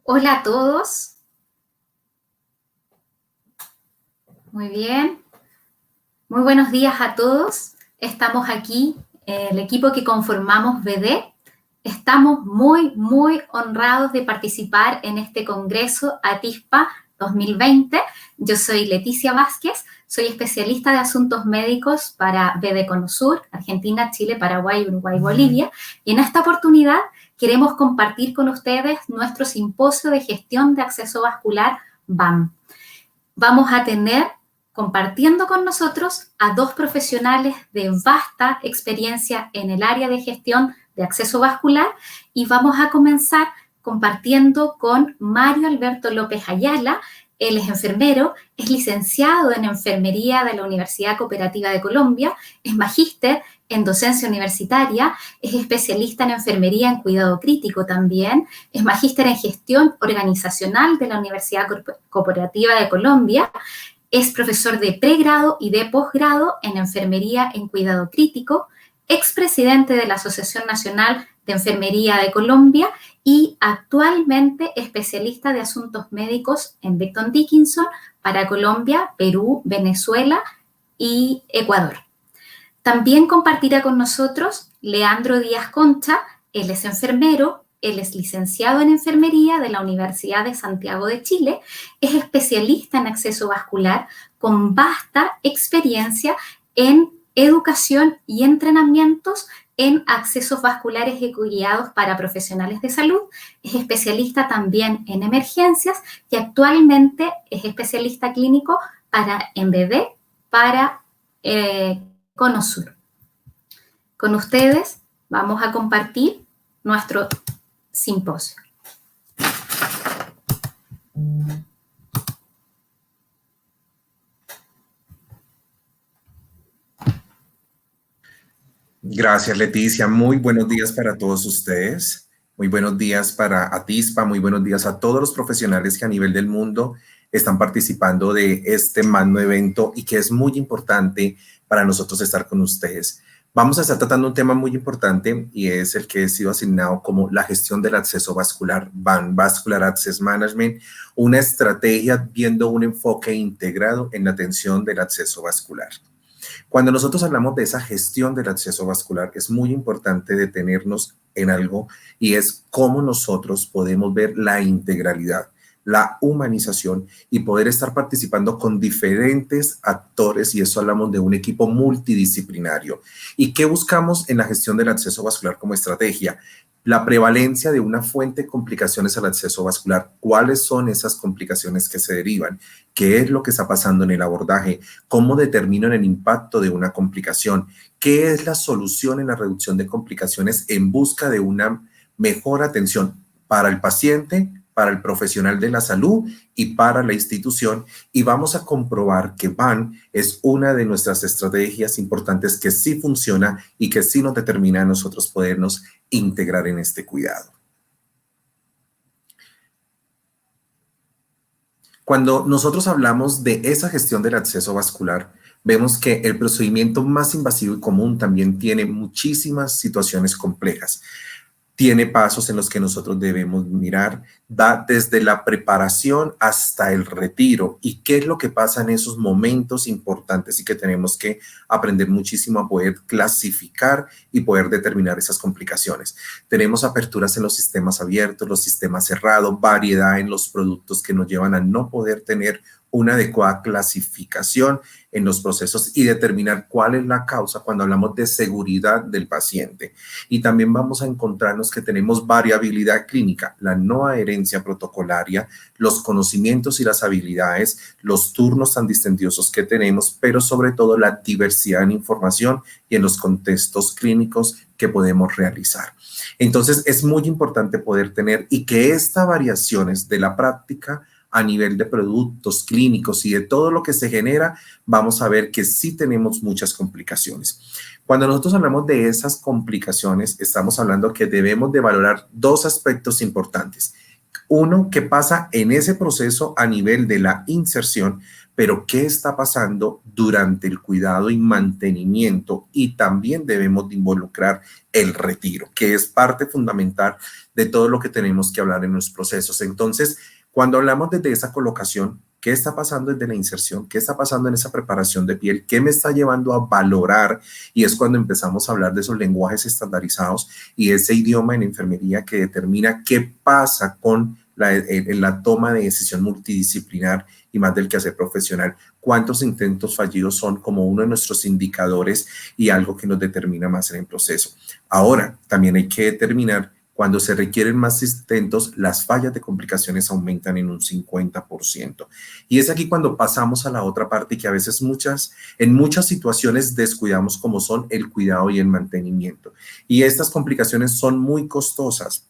Hola a todos. Muy bien. Muy buenos días a todos. Estamos aquí, el equipo que conformamos BD. Estamos muy honrados de participar en este Congreso ATISPA 2020. Yo soy Leticia Vázquez, soy especialista de asuntos médicos para BD Conosur, Argentina, Chile, Paraguay, Uruguay, Bolivia. Y en esta oportunidad queremos compartir con ustedes nuestro simposio de gestión de acceso vascular BAM. Vamos a tener compartiendo con nosotros a dos profesionales de vasta experiencia en el área de gestión de acceso vascular y vamos a comenzar compartiendo con Mario Alberto López Ayala. Él es enfermero, es licenciado en enfermería de la Universidad Cooperativa de Colombia, es magíster en docencia universitaria, es especialista en enfermería en cuidado crítico también, es magíster en gestión organizacional de la Universidad Cooperativa de Colombia, es profesor de pregrado y de posgrado en enfermería en cuidado crítico, expresidente de la Asociación Nacional de Enfermería de Colombia y actualmente especialista de asuntos médicos en Becton Dickinson para Colombia, Perú, Venezuela y Ecuador. También compartirá con nosotros Leandro Díaz Concha. Él es enfermero, él es licenciado en enfermería de la Universidad de Santiago de Chile, es especialista en acceso vascular con vasta experiencia en educación y entrenamientos en accesos vasculares guiados para profesionales de salud, es especialista también en emergencias y actualmente es especialista clínico en BD para Conosur. Con ustedes vamos a compartir nuestro simposio. Gracias, Leticia. Muy buenos días para todos ustedes. Muy buenos días para ATISPA. Muy buenos días a todos los profesionales que a nivel del mundo están participando de este magno evento y que es muy importante para nosotros estar con ustedes. Vamos a estar tratando un tema muy importante y es el que he sido asignado como la gestión del acceso vascular, BAM, Vascular Access Management, una estrategia viendo un enfoque integrado en la atención del acceso vascular. Cuando nosotros hablamos de esa gestión del acceso vascular, es muy importante detenernos en algo y es cómo nosotros podemos ver la integralidad, la humanización y poder estar participando con diferentes actores, y eso hablamos de un equipo multidisciplinario. ¿Y qué buscamos en la gestión del acceso vascular como estrategia? La prevalencia de una fuente de complicaciones al acceso vascular. ¿Cuáles son esas complicaciones que se derivan? ¿Qué es lo que está pasando en el abordaje? ¿Cómo determinan el impacto de una complicación? ¿Qué es la solución en la reducción de complicaciones en busca de una mejor atención para el paciente, para el profesional de la salud y para la institución? Y vamos a comprobar que BAM es una de nuestras estrategias importantes que sí funciona y que sí nos determina a nosotros podernos integrar en este cuidado. Cuando nosotros hablamos de esa gestión del acceso vascular, vemos que el procedimiento más invasivo y común también tiene muchísimas situaciones complejas. Tiene pasos en los que nosotros debemos mirar, va desde la preparación hasta el retiro y qué es lo que pasa en esos momentos importantes y que tenemos que aprender muchísimo a poder clasificar y poder determinar esas complicaciones. Tenemos aperturas en los sistemas abiertos, los sistemas cerrados, variedad en los productos que nos llevan a no poder tener una adecuada clasificación en los procesos y determinar cuál es la causa cuando hablamos de seguridad del paciente. Y también vamos a encontrarnos que tenemos variabilidad clínica, la no adherencia protocolaria, los conocimientos y las habilidades, los turnos tan distendiosos que tenemos, pero sobre todo la diversidad en información y en los contextos clínicos que podemos realizar. Entonces, es muy importante poder tener y que estas variaciones de la práctica a nivel de productos clínicos y de todo lo que se genera, vamos a ver que sí tenemos muchas complicaciones. Cuando nosotros hablamos de esas complicaciones, estamos hablando que debemos de valorar dos aspectos importantes. Uno, ¿qué pasa en ese proceso a nivel de la inserción? Pero ¿qué está pasando durante el cuidado y mantenimiento? Y también debemos de involucrar el retiro, que es parte fundamental de todo lo que tenemos que hablar en los procesos. Entonces, cuando hablamos desde esa colocación, ¿qué está pasando desde la inserción? ¿Qué está pasando en esa preparación de piel? ¿Qué me está llevando a valorar? Y es cuando empezamos a hablar de esos lenguajes estandarizados y ese idioma en enfermería que determina qué pasa con la toma de decisión multidisciplinar y más del quehacer profesional. ¿Cuántos intentos fallidos son como uno de nuestros indicadores y algo que nos determina más en el proceso? Ahora, también hay que determinar cuando se requieren más intentos, las fallas de complicaciones aumentan en un 50%. Y es aquí cuando pasamos a la otra parte que a veces en muchas situaciones descuidamos como son el cuidado y el mantenimiento. Y estas complicaciones son muy costosas.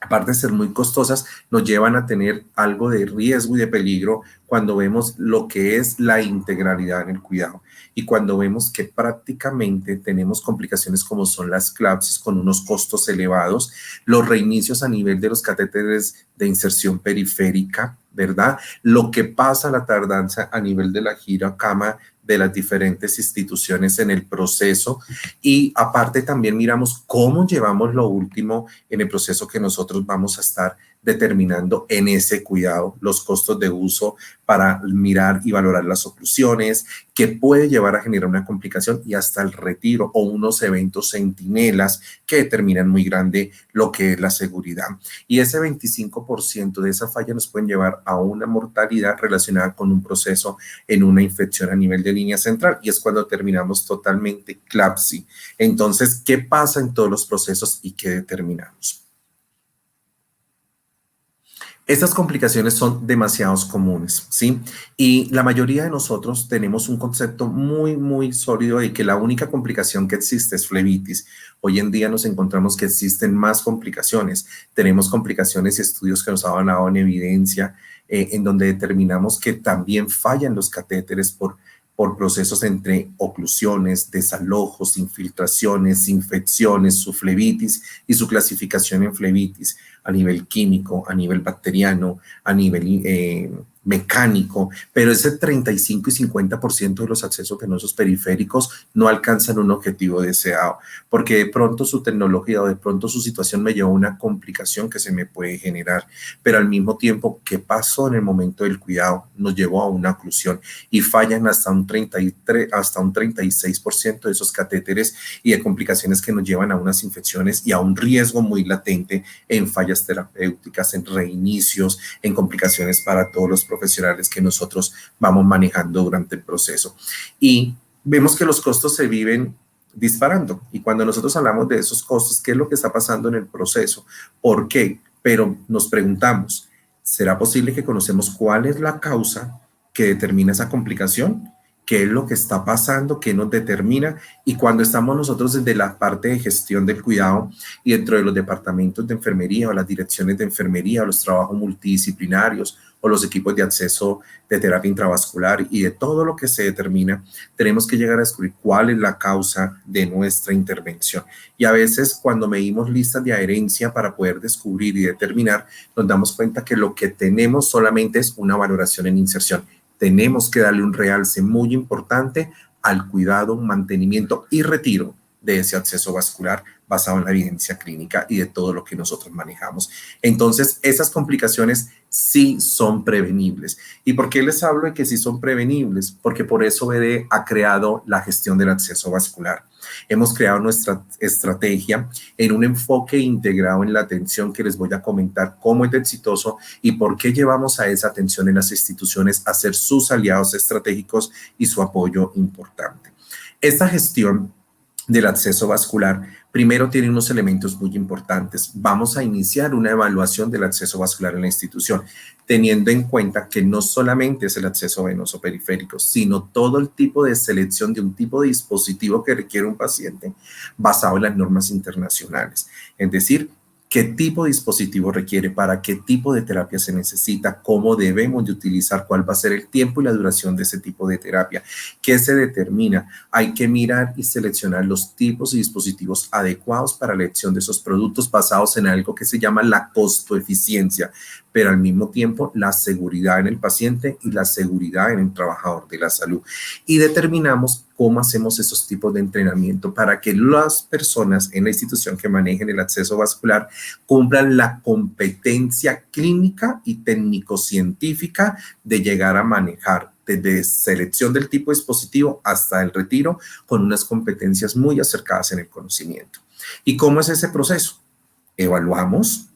Aparte de ser muy costosas, nos llevan a tener algo de riesgo y de peligro cuando vemos lo que es la integralidad en el cuidado y cuando vemos que prácticamente tenemos complicaciones como son las eclampsias con unos costos elevados, los reinicios a nivel de los catéteres de inserción periférica, ¿verdad? Lo que pasa, la tardanza a nivel de la girocama de las diferentes instituciones en el proceso y aparte también miramos cómo llevamos lo último en el proceso que nosotros vamos a estar determinando en ese cuidado, los costos de uso para mirar y valorar las oclusiones, que puede llevar a generar una complicación y hasta el retiro o unos eventos centinelas que determinan muy grande lo que es la seguridad. Y ese 25% de esa falla nos pueden llevar a una mortalidad relacionada con un proceso en una infección a nivel de línea central y es cuando terminamos totalmente eclampsia. Entonces, ¿qué pasa en todos los procesos y qué determinamos? Estas complicaciones son demasiado comunes, ¿sí? Y la mayoría de nosotros tenemos un concepto muy sólido de que la única complicación que existe es flebitis. Hoy en día nos encontramos que existen más complicaciones. Tenemos complicaciones y estudios que nos han dado en evidencia en donde determinamos que también fallan los catéteres por procesos entre oclusiones, desalojos, infiltraciones, infecciones, su flebitis y su clasificación en flebitis a nivel químico, a nivel bacteriano, a nivel mecánico, pero ese 35 y 50% de los accesos venosos periféricos no alcanzan un objetivo deseado, porque de pronto su tecnología o de pronto su situación me lleva a una complicación que se me puede generar, pero al mismo tiempo, ¿qué pasó en el momento del cuidado? Nos llevó a una oclusión y fallan hasta un 36% de esos catéteres y de complicaciones que nos llevan a unas infecciones y a un riesgo muy latente en fallas terapéuticas, en reinicios, en complicaciones para todos los profesionales que nosotros vamos manejando durante el proceso. Y vemos que los costos se viven disparando. Y cuando nosotros hablamos de esos costos, ¿qué es lo que está pasando en el proceso? ¿Por qué? Pero nos preguntamos, ¿será posible que conocemos cuál es la causa que determina esa complicación? ¿Qué es lo que está pasando? ¿Qué nos determina? Y cuando estamos nosotros desde la parte de gestión del cuidado y dentro de los departamentos de enfermería o las direcciones de enfermería o los trabajos multidisciplinarios o los equipos de acceso de terapia intravascular y de todo lo que se determina, tenemos que llegar a descubrir cuál es la causa de nuestra intervención. Y a veces cuando medimos listas de adherencia para poder descubrir y determinar, nos damos cuenta que lo que tenemos solamente es una valoración en inserción. Tenemos que darle un realce muy importante al cuidado, mantenimiento y retiro de ese acceso vascular basado en la evidencia clínica y de todo lo que nosotros manejamos. Entonces, esas complicaciones sí son prevenibles. ¿Y por qué les hablo de que sí son prevenibles? Porque por eso BD ha creado la gestión del acceso vascular. Hemos creado nuestra estrategia en un enfoque integrado en la atención que les voy a comentar cómo es exitoso y por qué llevamos a esa atención en las instituciones a ser sus aliados estratégicos y su apoyo importante. Esta gestión del acceso vascular, primero tiene unos elementos muy importantes. Vamos a iniciar una evaluación del acceso vascular en la institución, teniendo en cuenta que no solamente es el acceso venoso periférico, sino todo el tipo de selección de un tipo de dispositivo que requiere un paciente basado en las normas internacionales. Es decir, qué tipo de dispositivo requiere, para qué tipo de terapia se necesita, cómo debemos de utilizar, cuál va a ser el tiempo y la duración de ese tipo de terapia, qué se determina. Hay que mirar y seleccionar los tipos y dispositivos adecuados para la elección de esos productos basados en algo que se llama la costo-eficiencia, pero al mismo tiempo la seguridad en el paciente y la seguridad en el trabajador de la salud. Y determinamos cómo hacemos esos tipos de entrenamiento para que las personas en la institución que manejen el acceso vascular cumplan la competencia clínica y técnico-científica de llegar a manejar desde selección del tipo de dispositivo hasta el retiro con unas competencias muy acercadas en el conocimiento. ¿Y cómo es ese proceso? Evaluamos,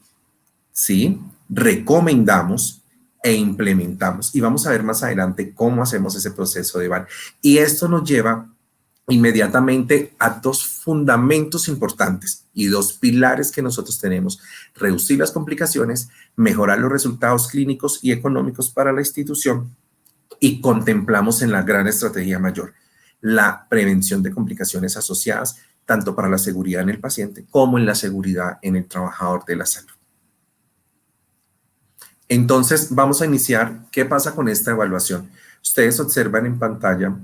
¿sí? Recomendamos e implementamos. Y vamos a ver más adelante cómo hacemos ese proceso de evaluación. Y esto nos lleva inmediatamente a dos fundamentos importantes y dos pilares que nosotros tenemos: reducir las complicaciones, mejorar los resultados clínicos y económicos para la institución, y contemplamos en la gran estrategia mayor la prevención de complicaciones asociadas tanto para la seguridad en el paciente como en la seguridad en el trabajador de la salud. Entonces, vamos a iniciar. ¿Qué pasa con esta evaluación? Ustedes observan en pantalla,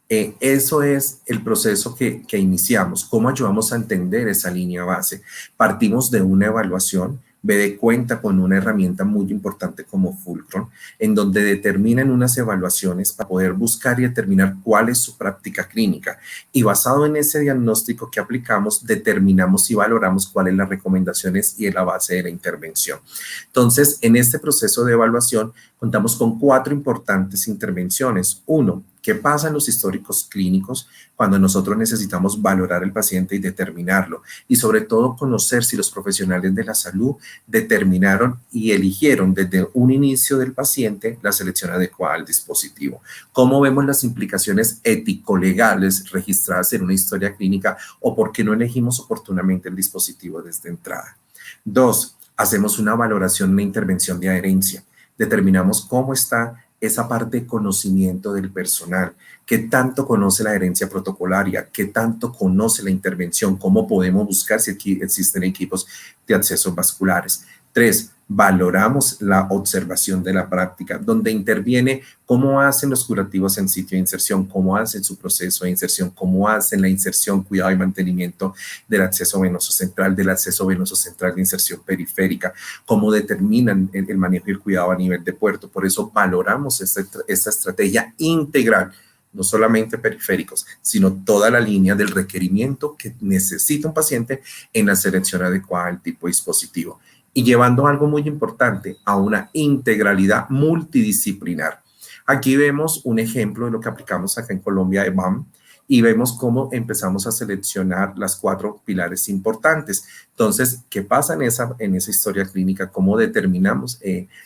eso es el proceso que iniciamos. ¿Cómo ayudamos a entender esa línea base? Partimos de una evaluación. BD cuenta con una herramienta muy importante como Fulcrum, en donde determinan unas evaluaciones para poder buscar y determinar cuál es su práctica clínica. Y basado en ese diagnóstico que aplicamos, determinamos y valoramos cuáles son las recomendaciones y la base de la intervención. Entonces, en este proceso de evaluación, contamos con 4 importantes intervenciones. 1, ¿qué pasa en los históricos clínicos cuando nosotros necesitamos valorar al paciente y determinarlo? Y sobre todo conocer si los profesionales de la salud determinaron y eligieron desde un inicio del paciente la selección adecuada al dispositivo. ¿Cómo vemos las implicaciones ético-legales registradas en una historia clínica o por qué no elegimos oportunamente el dispositivo desde entrada? 2, hacemos una valoración, una intervención de adherencia. Determinamos cómo está esa parte de conocimiento del personal, qué tanto conoce la adherencia protocolaria, qué tanto conoce la intervención, cómo podemos buscar si aquí existen equipos de accesos vasculares. 3, valoramos la observación de la práctica, donde interviene cómo hacen los curativos en sitio de inserción, cómo hacen su proceso de inserción, cómo hacen la inserción, cuidado y mantenimiento del acceso venoso central, del acceso venoso central de inserción periférica, cómo determinan el manejo y el cuidado a nivel de puerto. Por eso valoramos esta estrategia integral, no solamente periféricos, sino toda la línea del requerimiento que necesita un paciente en la selección adecuada del tipo de dispositivo. Y llevando algo muy importante a una integralidad multidisciplinar. Aquí vemos un ejemplo de lo que aplicamos acá en Colombia de BAM y vemos cómo empezamos a seleccionar las 4 pilares importantes. Entonces, ¿qué pasa en esa historia clínica? ¿Cómo determinamos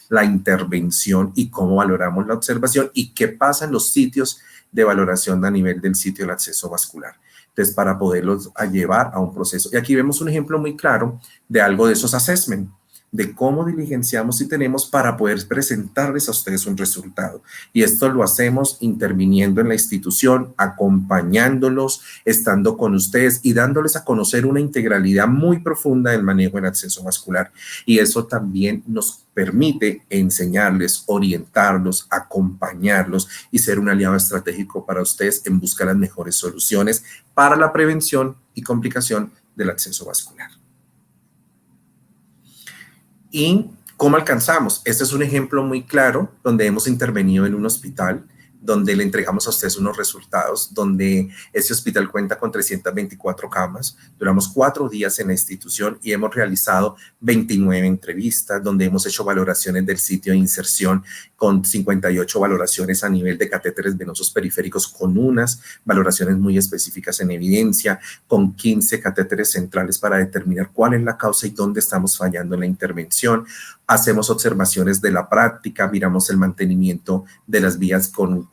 la intervención y cómo valoramos la observación? ¿Y qué pasa en los sitios de valoración a nivel del sitio del acceso vascular? Entonces, para poderlos llevar a un proceso. Y aquí vemos un ejemplo muy claro de algo de esos assessment, de cómo diligenciamos y tenemos para poder presentarles a ustedes un resultado. Y esto lo hacemos interviniendo en la institución, acompañándolos, estando con ustedes y dándoles a conocer una integralidad muy profunda del manejo en acceso vascular. Y eso también nos permite enseñarles, orientarlos, acompañarlos y ser un aliado estratégico para ustedes en buscar las mejores soluciones para la prevención y complicación del acceso vascular. ¿Y cómo alcanzamos? Este es un ejemplo muy claro donde hemos intervenido en un hospital, donde le entregamos a ustedes unos resultados, donde ese hospital cuenta con 324 camas. Duramos 4 días en la institución y hemos realizado 29 entrevistas, donde hemos hecho valoraciones del sitio de inserción con 58 valoraciones a nivel de catéteres venosos periféricos, con unas valoraciones muy específicas en evidencia, con 15 catéteres centrales para determinar cuál es la causa y dónde estamos fallando en la intervención. Hacemos observaciones de la práctica, miramos el mantenimiento de las vías con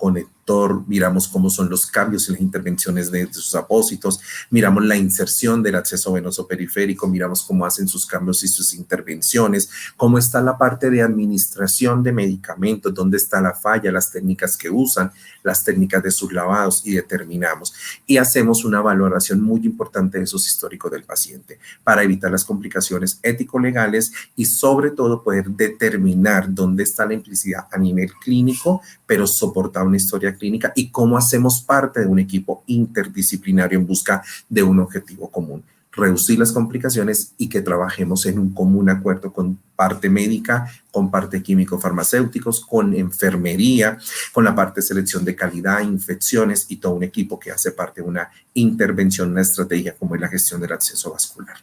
doctor, miramos cómo son los cambios en las intervenciones de sus apósitos, miramos la inserción del acceso venoso periférico, miramos cómo hacen sus cambios y sus intervenciones, cómo está la parte de administración de medicamentos, dónde está la falla, las técnicas que usan, las técnicas de sus lavados y determinamos. Y hacemos una valoración muy importante de esos históricos del paciente para evitar las complicaciones ético-legales y sobre todo poder determinar dónde está la implicidad a nivel clínico, pero soportar una historia clínica y cómo hacemos parte de un equipo interdisciplinario en busca de un objetivo común. Reducir las complicaciones y que trabajemos en un común acuerdo con parte médica, con parte químico-farmacéuticos, con enfermería, con la parte de selección de calidad, infecciones y todo un equipo que hace parte de una intervención, una estrategia como es la gestión del acceso vascular.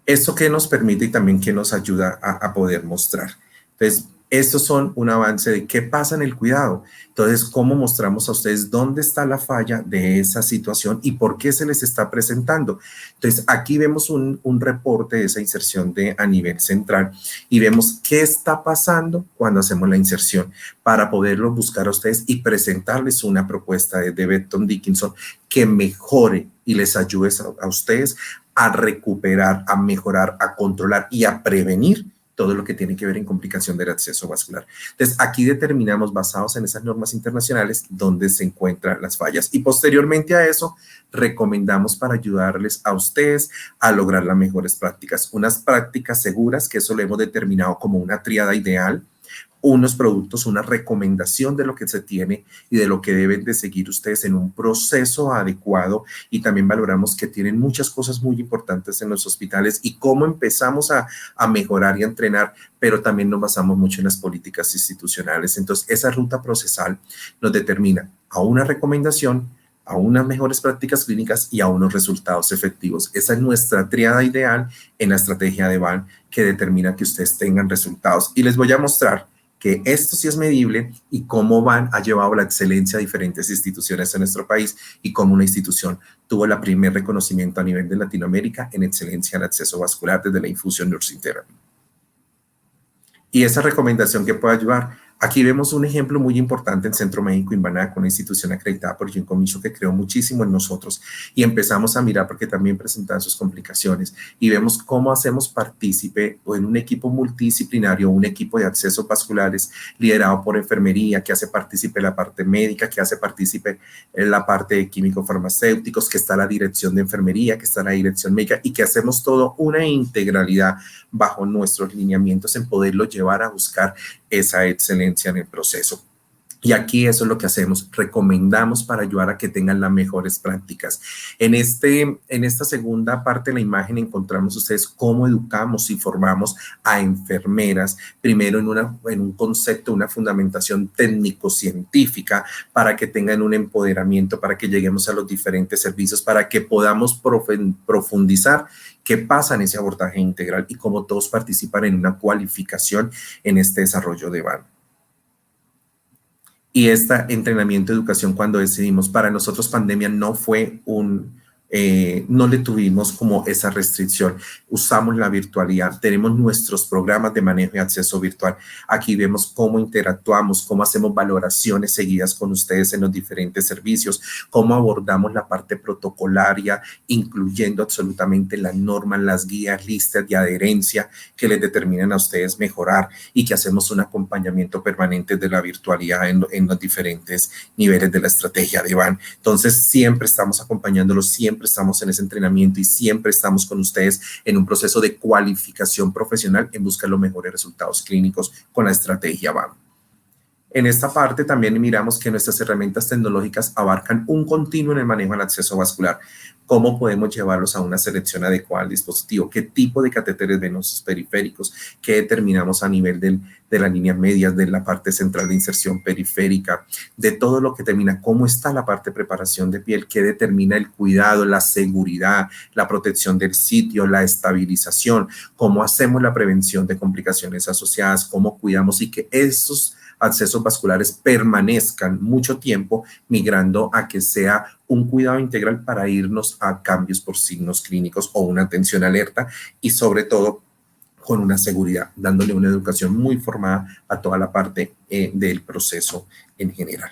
¿Esto qué nos permite y también qué nos ayuda a poder mostrar? Entonces, estos son un avance de qué pasa en el cuidado. Entonces, cómo mostramos a ustedes dónde está la falla de esa situación y por qué se les está presentando. Entonces, aquí vemos un reporte de esa inserción a nivel central y vemos qué está pasando cuando hacemos la inserción para poderlo buscar a ustedes y presentarles una propuesta de Becton Dickinson que mejore y les ayude a ustedes a recuperar, a mejorar, a controlar y a prevenir todo lo que tiene que ver en complicación del acceso vascular. Entonces, aquí determinamos, basados en esas normas internacionales, dónde se encuentran las fallas. Y posteriormente a eso, recomendamos para ayudarles a ustedes a lograr las mejores prácticas. Unas prácticas seguras, que eso lo hemos determinado como una tríada ideal, unos productos, una recomendación de lo que se tiene y de lo que deben de seguir ustedes en un proceso adecuado, y también valoramos que tienen muchas cosas muy importantes en los hospitales y cómo empezamos a mejorar y a entrenar, pero también nos basamos mucho en las políticas institucionales. Entonces, esa ruta procesal nos determina a una recomendación, a unas mejores prácticas clínicas y a unos resultados efectivos. Esa es nuestra tríada ideal en la estrategia de VAN que determina que ustedes tengan resultados. Y les voy a mostrar que esto sí es medible y cómo VAN ha llevado la excelencia a diferentes instituciones en nuestro país y cómo una institución tuvo el primer reconocimiento a nivel de Latinoamérica en excelencia en acceso vascular desde la infusión nursing therapy. Y esa recomendación que puede ayudar. Aquí vemos un ejemplo muy importante en Centro Médico Invanac, una institución acreditada por Ginkgo que creó muchísimo en nosotros, y empezamos a mirar porque también presentan sus complicaciones y vemos cómo hacemos partícipe en un equipo multidisciplinario, un equipo de accesos vasculares liderado por enfermería, que hace partícipe la parte médica, que hace partícipe en la parte de químico-farmacéuticos, que está la dirección de enfermería, que está la dirección médica, y que hacemos todo una integralidad bajo nuestros lineamientos en poderlo llevar a buscar esa excelencia en el proceso. Y aquí eso es lo que hacemos, recomendamos para ayudar a que tengan las mejores prácticas. En esta segunda parte de la imagen encontramos ustedes cómo educamos y formamos a enfermeras, primero en un concepto, una fundamentación técnico-científica, para que tengan un empoderamiento, para que lleguemos a los diferentes servicios, para que podamos profundizar qué pasa en ese abordaje integral y cómo todos participan en una cualificación en este desarrollo de VAN. Y este entrenamiento de educación, cuando decidimos, para nosotros pandemia no fue no le tuvimos como esa restricción. Usamos la virtualidad, tenemos nuestros programas de manejo y acceso virtual. Aquí vemos cómo interactuamos, cómo hacemos valoraciones seguidas con ustedes en los diferentes servicios, cómo abordamos la parte protocolaria, incluyendo absolutamente las normas, las guías, listas de adherencia que les determinan a ustedes mejorar, y que hacemos un acompañamiento permanente de la virtualidad en los diferentes niveles de la estrategia de VAN. Entonces, siempre estamos acompañándolos, siempre estamos en ese entrenamiento y siempre estamos con ustedes en un proceso de cualificación profesional en busca de los mejores resultados clínicos con la estrategia VAN. En esta parte también miramos que nuestras herramientas tecnológicas abarcan un continuo en el manejo del acceso vascular. ¿Cómo podemos llevarlos a una selección adecuada del dispositivo? ¿Qué tipo de catéteres venosos periféricos? ¿Qué determinamos a nivel de las líneas medias, de la parte central de inserción periférica? De todo lo que determina cómo está la parte de preparación de piel, qué determina el cuidado, la seguridad, la protección del sitio, la estabilización, cómo hacemos la prevención de complicaciones asociadas, cómo cuidamos y que esos accesos vasculares permanezcan mucho tiempo, migrando a que sea un cuidado integral para irnos a cambios por signos clínicos o una atención alerta, y sobre todo con una seguridad, dándole una educación muy formada a toda la parte del proceso en general.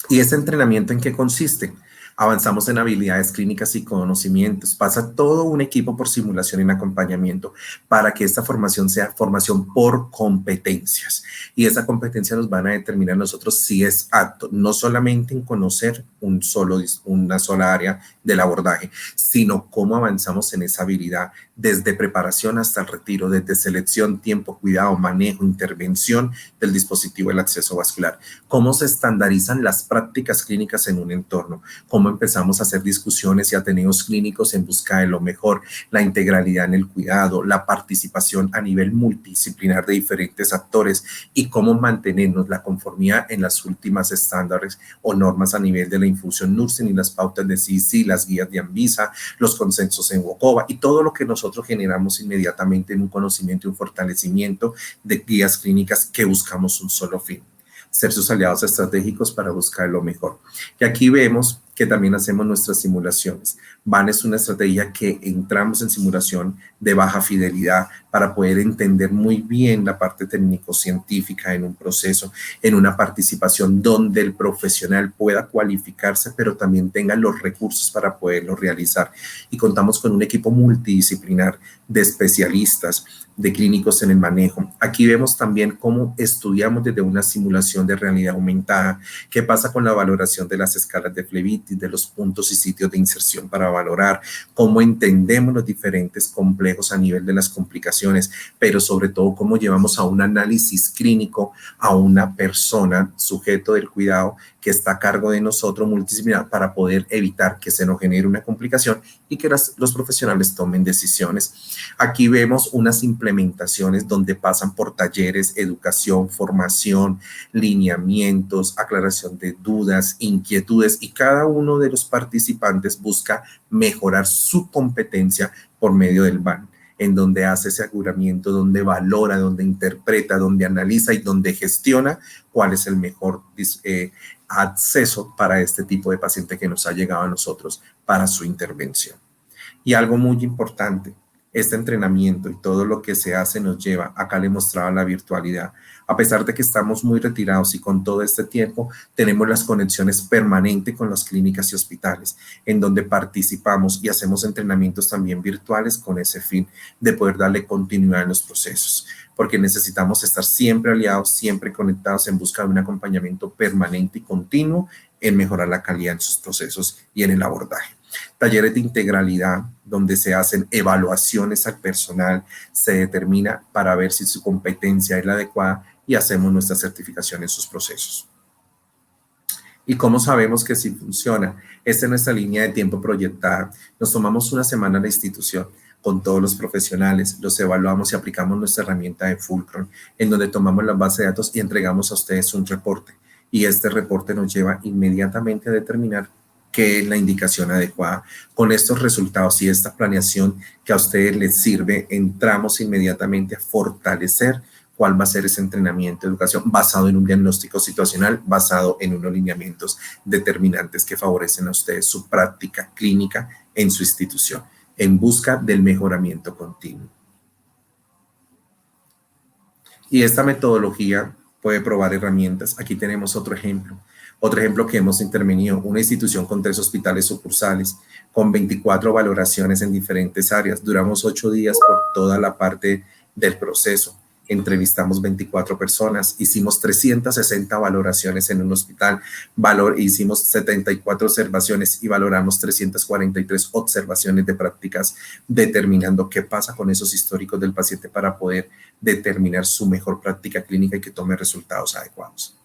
¿Y ese entrenamiento en qué consiste? Avanzamos en habilidades clínicas y conocimientos. Pasa todo un equipo por simulación y acompañamiento para que esta formación sea formación por competencias. Y esa competencia nos van a determinar nosotros si es apto, no solamente en conocer una sola área del abordaje, sino cómo avanzamos en esa habilidad desde preparación hasta el retiro, desde selección, tiempo, cuidado, manejo, intervención del dispositivo del acceso vascular. Cómo se estandarizan las prácticas clínicas en un entorno, cómo empezamos a hacer discusiones y ateneos clínicos en busca de lo mejor, la integralidad en el cuidado, la participación a nivel multidisciplinar de diferentes actores y cómo mantenernos la conformidad en las últimas estándares o normas a nivel de la infusión Nursing y las pautas de CIC, las guías de Anvisa, los consensos en WOCOVA y todo lo que nosotros generamos inmediatamente en un conocimiento y un fortalecimiento de guías clínicas que buscamos un solo fin: ser sus aliados estratégicos para buscar lo mejor. Y aquí vemos que también hacemos nuestras simulaciones. VAN es una estrategia que entramos en simulación de baja fidelidad para poder entender muy bien la parte técnico-científica en un proceso, en una participación donde el profesional pueda cualificarse, pero también tenga los recursos para poderlo realizar. Y contamos con un equipo multidisciplinar de especialistas, de clínicos en el manejo. Aquí vemos también cómo estudiamos desde una simulación de realidad aumentada, qué pasa con la valoración de las escalas de flebitis, de los puntos y sitios de inserción para valorar, cómo entendemos los diferentes complejos a nivel de las complicaciones, pero sobre todo cómo llevamos a un análisis clínico a una persona, sujeto del cuidado, que está a cargo de nosotros multidisciplinar para poder evitar que se nos genere una complicación y que los profesionales tomen decisiones. Aquí vemos unas implementaciones donde pasan por talleres, educación, formación, lineamientos, aclaración de dudas, inquietudes, y cada uno de los participantes busca mejorar su competencia por medio del VAN, en donde hace ese aseguramiento, donde valora, donde interpreta, donde analiza y donde gestiona cuál es el mejor acceso para este tipo de paciente que nos ha llegado a nosotros para su intervención. Y algo muy importante, este entrenamiento y todo lo que se hace nos lleva, acá le mostraba la virtualidad. A pesar de que estamos muy retirados y con todo este tiempo, tenemos las conexiones permanentes con las clínicas y hospitales, en donde participamos y hacemos entrenamientos también virtuales con ese fin de poder darle continuidad en los procesos, porque necesitamos estar siempre aliados, siempre conectados en busca de un acompañamiento permanente y continuo en mejorar la calidad en sus procesos y en el abordaje. Talleres de integralidad, donde se hacen evaluaciones al personal, se determina para ver si su competencia es la adecuada y hacemos nuestra certificación en sus procesos. ¿Y cómo sabemos que sí funciona? Esta es nuestra línea de tiempo proyectada. Nos tomamos una semana en la institución con todos los profesionales, los evaluamos y aplicamos nuestra herramienta de Fulcrum, en donde tomamos la base de datos y entregamos a ustedes un reporte. Y este reporte nos lleva inmediatamente a determinar qué es la indicación adecuada. Con estos resultados y esta planeación que a ustedes les sirve, entramos inmediatamente a fortalecer cuál va a ser ese entrenamiento de educación basado en un diagnóstico situacional, basado en unos lineamientos determinantes que favorecen a ustedes su práctica clínica en su institución, en busca del mejoramiento continuo. Y esta metodología puede probar herramientas. Aquí tenemos otro ejemplo que hemos intervenido, una institución con 3 hospitales sucursales, con 24 valoraciones en diferentes áreas. Duramos 8 días por toda la parte del proceso. Entrevistamos 24 personas, hicimos 360 valoraciones en un hospital, hicimos 74 observaciones y valoramos 343 observaciones de prácticas, determinando qué pasa con esos históricos del paciente para poder determinar su mejor práctica clínica y que tome resultados adecuados.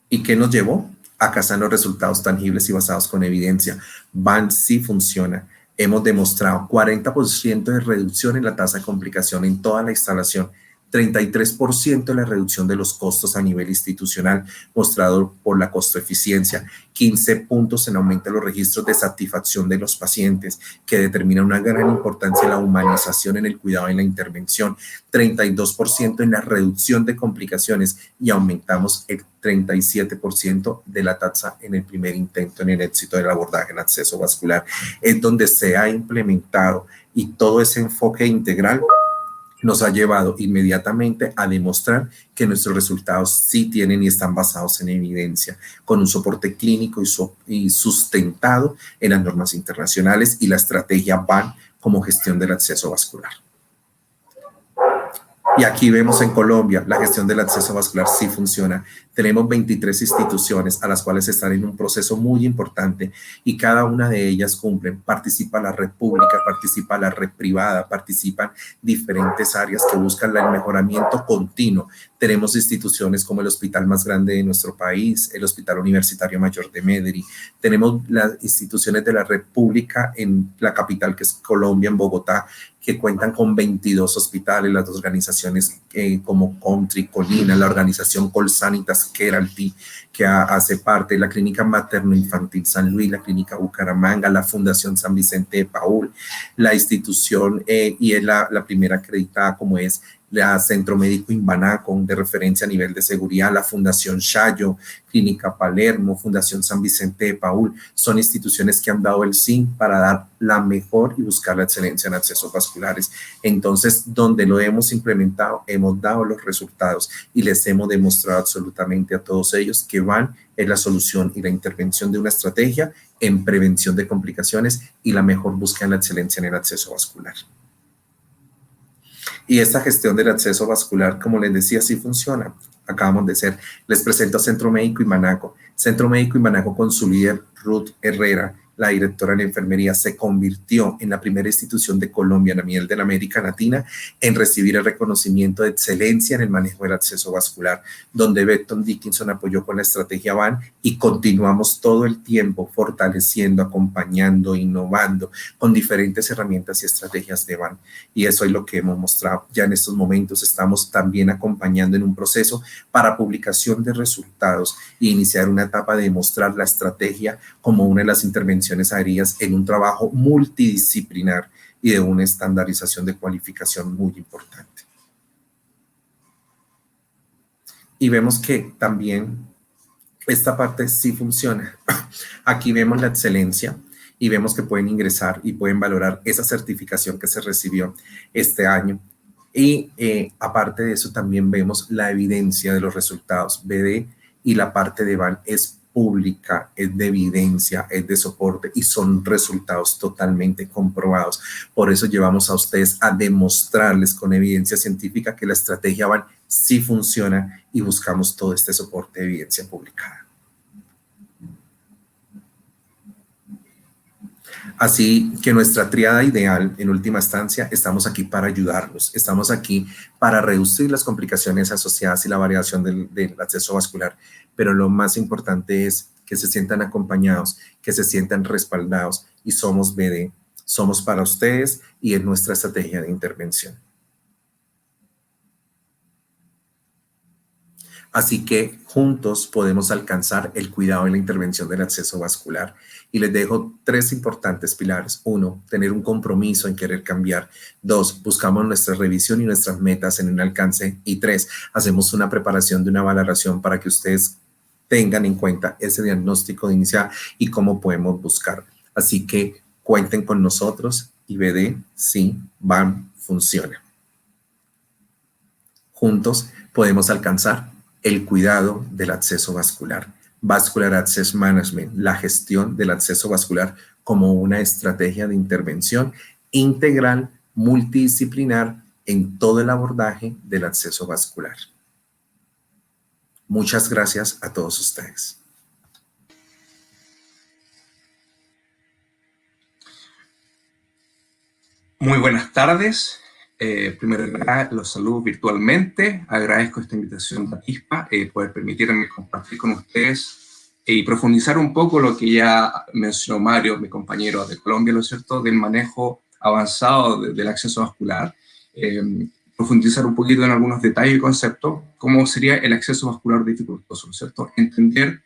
¿Y qué nos llevó? Acá están los resultados tangibles y basados con evidencia. VAN sí funciona. Hemos demostrado 40% de reducción en la tasa de complicación en toda la instalación, 33% de la reducción de los costos a nivel institucional, mostrado por la costo-eficiencia, 15 puntos en aumento de los registros de satisfacción de los pacientes, que determina una gran importancia en la humanización en el cuidado y en la intervención, 32% en la reducción de complicaciones y aumentamos el 37% de la tasa en el primer intento en el éxito del abordaje en acceso vascular. Es donde se ha implementado y todo ese enfoque integral nos ha llevado inmediatamente a demostrar que nuestros resultados sí tienen y están basados en evidencia, con un soporte clínico y sustentado en las normas internacionales y la estrategia VAN como gestión del acceso vascular. Y aquí vemos en Colombia la gestión del acceso vascular sí funciona. Tenemos 23 instituciones a las cuales están en un proceso muy importante y cada una de ellas cumplen. Participa la red pública, participa la red privada, participan diferentes áreas que buscan el mejoramiento continuo. Tenemos instituciones como el hospital más grande de nuestro país, el Hospital Universitario Mayor de Medellín. Tenemos las instituciones de la red pública en la capital, que es Colombia, en Bogotá, que cuentan con 22 hospitales, las dos organizaciones como Country, Colina, la organización Colsanitas, Keralty, que hace parte de la Clínica Materno-Infantil San Luis, la Clínica Bucaramanga, la Fundación San Vicente de Paúl, la institución, y es la primera acreditada como es la Centro Médico Imbanaco, de referencia a nivel de seguridad, la Fundación Chayo, Clínica Palermo, Fundación San Vicente de Paúl, son instituciones que han dado el sí para dar la mejor y buscar la excelencia en accesos vasculares. Entonces, donde lo hemos implementado, hemos dado los resultados y les hemos demostrado absolutamente a todos ellos que VAN es la solución y la intervención de una estrategia en prevención de complicaciones y la mejor búsqueda en la excelencia en el acceso vascular. Y esta gestión del acceso vascular, como les decía, sí funciona. Acabamos de ser. Les presento a Centro Médico Imbanaco. Centro Médico Imbanaco, con su líder Ruth Herrera, la directora de la enfermería, se convirtió en la primera institución de Colombia a nivel de la América Latina en recibir el reconocimiento de excelencia en el manejo del acceso vascular, donde Becton Dickinson apoyó con la estrategia VAN y continuamos todo el tiempo fortaleciendo, acompañando, innovando con diferentes herramientas y estrategias de VAN. Y eso es lo que hemos mostrado. Ya en estos momentos estamos también acompañando en un proceso para publicación de resultados e iniciar una etapa de demostrar la estrategia como una de las intervenciones aéreas en un trabajo multidisciplinar y de una estandarización de cualificación muy importante. Y vemos que también esta parte sí funciona. Aquí vemos la excelencia y vemos que pueden ingresar y pueden valorar esa certificación que se recibió este año. Y aparte de eso también vemos la evidencia de los resultados. BD y la parte de VAN es pública, es de evidencia, es de soporte y son resultados totalmente comprobados. Por eso llevamos a ustedes a demostrarles con evidencia científica que la estrategia VAN sí funciona y buscamos todo este soporte de evidencia publicada. Así que nuestra tríada ideal, en última instancia, estamos aquí para ayudarlos, estamos aquí para reducir las complicaciones asociadas y la variación del acceso vascular, pero lo más importante es que se sientan acompañados, que se sientan respaldados y somos BD, somos para ustedes y es nuestra estrategia de intervención. Así que juntos podemos alcanzar el cuidado y la intervención del acceso vascular. Y les dejo 3 importantes pilares. 1, tener un compromiso en querer cambiar. 2, buscamos nuestra revisión y nuestras metas en un alcance. Y 3, hacemos una preparación de una valoración para que ustedes tengan en cuenta ese diagnóstico de inicial y cómo podemos buscar. Así que cuenten con nosotros y BD, sí, VAN, funciona. Juntos podemos alcanzar el cuidado del acceso vascular. Vascular Access Management, la gestión del acceso vascular como una estrategia de intervención integral, multidisciplinar en todo el abordaje del acceso vascular. Muchas gracias a todos ustedes. Muy buenas tardes. Primero los saludo virtualmente. Agradezco esta invitación de ATISPA, poder permitirme compartir con ustedes y profundizar un poco lo que ya mencionó Mario, mi compañero de Colombia, ¿no es cierto?, del manejo avanzado del acceso vascular. Profundizar un poquito en algunos detalles y conceptos, cómo sería el acceso vascular dificultoso, ¿no es cierto? Entender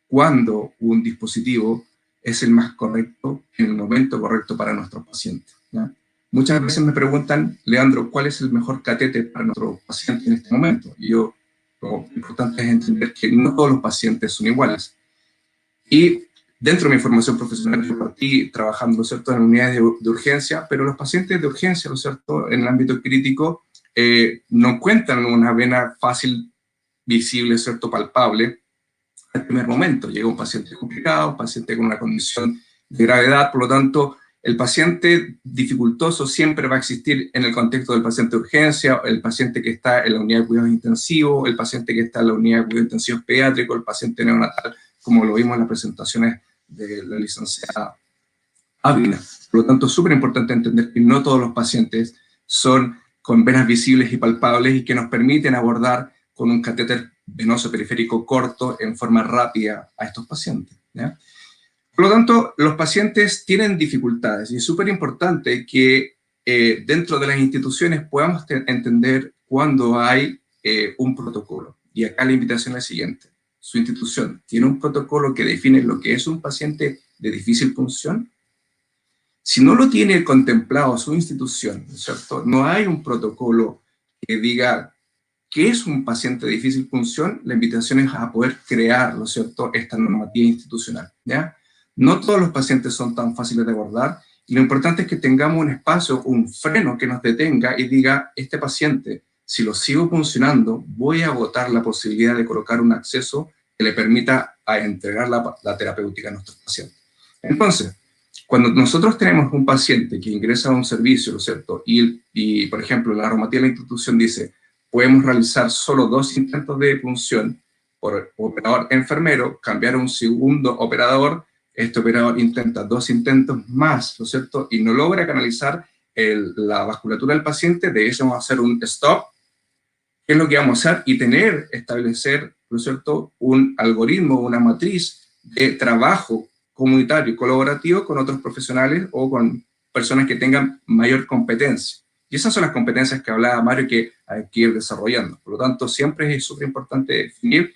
cuándo un dispositivo es el más correcto en el momento correcto para nuestros pacientes, ¿ya? Muchas veces me preguntan, Leandro, ¿cuál es el mejor catéter para nuestro paciente en este momento? Y lo importante es entender que no todos los pacientes son iguales. Y dentro de mi formación profesional, yo partí trabajando, ¿no es cierto?, en unidades de urgencia, pero los pacientes de urgencia, ¿no es cierto?, en el ámbito crítico, no encuentran una vena fácil, visible, ¿cierto?, palpable al primer momento. Llega un paciente complicado, un paciente con una condición de gravedad, por lo tanto, el paciente dificultoso siempre va a existir en el contexto del paciente de urgencia, el paciente que está en la unidad de cuidados intensivos, el paciente que está en la unidad de cuidados intensivos pediátricos, el paciente neonatal, como lo vimos en las presentaciones de la licenciada Ávila. Por lo tanto, es súper importante entender que no todos los pacientes son con venas visibles y palpables y que nos permiten abordar con un catéter venoso periférico corto en forma rápida a estos pacientes, ¿ya? Por lo tanto, los pacientes tienen dificultades y es súper importante que dentro de las instituciones podamos entender cuándo hay un protocolo. Y acá la invitación es la siguiente. ¿Su institución tiene un protocolo que define lo que es un paciente de difícil punción? Si no lo tiene contemplado su institución, ¿no es cierto? No hay un protocolo que diga qué es un paciente de difícil punción, la invitación es a poder crear, ¿no es cierto?, esta normativa institucional, ¿ya? No todos los pacientes son tan fáciles de abordar, y lo importante es que tengamos un espacio, un freno que nos detenga y diga, este paciente, si lo sigo funcionando, voy a agotar la posibilidad de colocar un acceso que le permita a entregar la terapéutica a nuestros pacientes. Entonces, cuando nosotros tenemos un paciente que ingresa a un servicio, ¿no es cierto?, y por ejemplo, la normativa de la institución dice, podemos realizar solo 2 intentos de punción por operador enfermero, cambiar a un segundo operador, este operador intenta 2 intentos más, ¿no es cierto?, y no logra canalizar la vasculatura del paciente, debemos hacer un stop. ¿Qué es lo que vamos a hacer? Y establecer, ¿no es cierto?, un algoritmo, una matriz de trabajo comunitario y colaborativo con otros profesionales o con personas que tengan mayor competencia. Y esas son las competencias que hablaba Mario que hay que ir desarrollando. Por lo tanto, siempre es súper importante definir,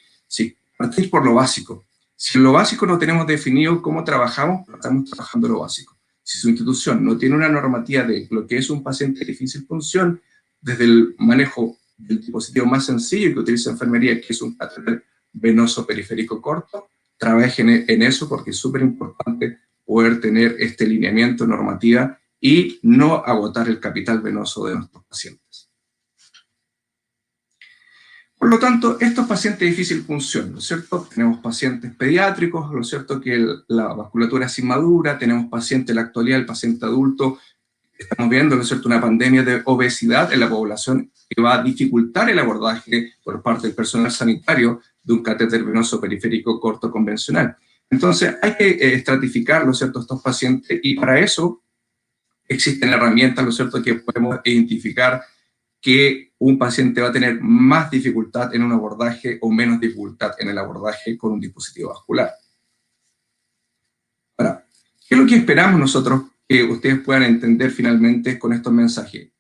partir por lo básico. Si en lo básico no tenemos definido cómo trabajamos, estamos trabajando lo básico. Si su institución no tiene una normativa de lo que es un paciente de difícil función, desde el manejo del dispositivo más sencillo que utiliza enfermería, que es un catéter venoso periférico corto, trabajen en eso porque es súper importante poder tener este lineamiento normativa y no agotar el capital venoso de nuestros pacientes. Por lo tanto, estos pacientes de difícil función, ¿no es cierto? Tenemos pacientes pediátricos, ¿no es cierto?, que la vasculatura es inmadura, tenemos pacientes en la actualidad, el paciente adulto, estamos viendo, ¿no es cierto?, una pandemia de obesidad en la población que va a dificultar el abordaje por parte del personal sanitario de un catéter venoso periférico corto convencional. Entonces, hay que estratificar, ¿no es cierto?, estos pacientes, y para eso existen herramientas, ¿no es cierto?, que podemos identificar que un paciente va a tener más dificultad en un abordaje o menos dificultad en el abordaje con un dispositivo vascular. Ahora, ¿qué es lo que esperamos nosotros que ustedes puedan entender finalmente con estos mensajes?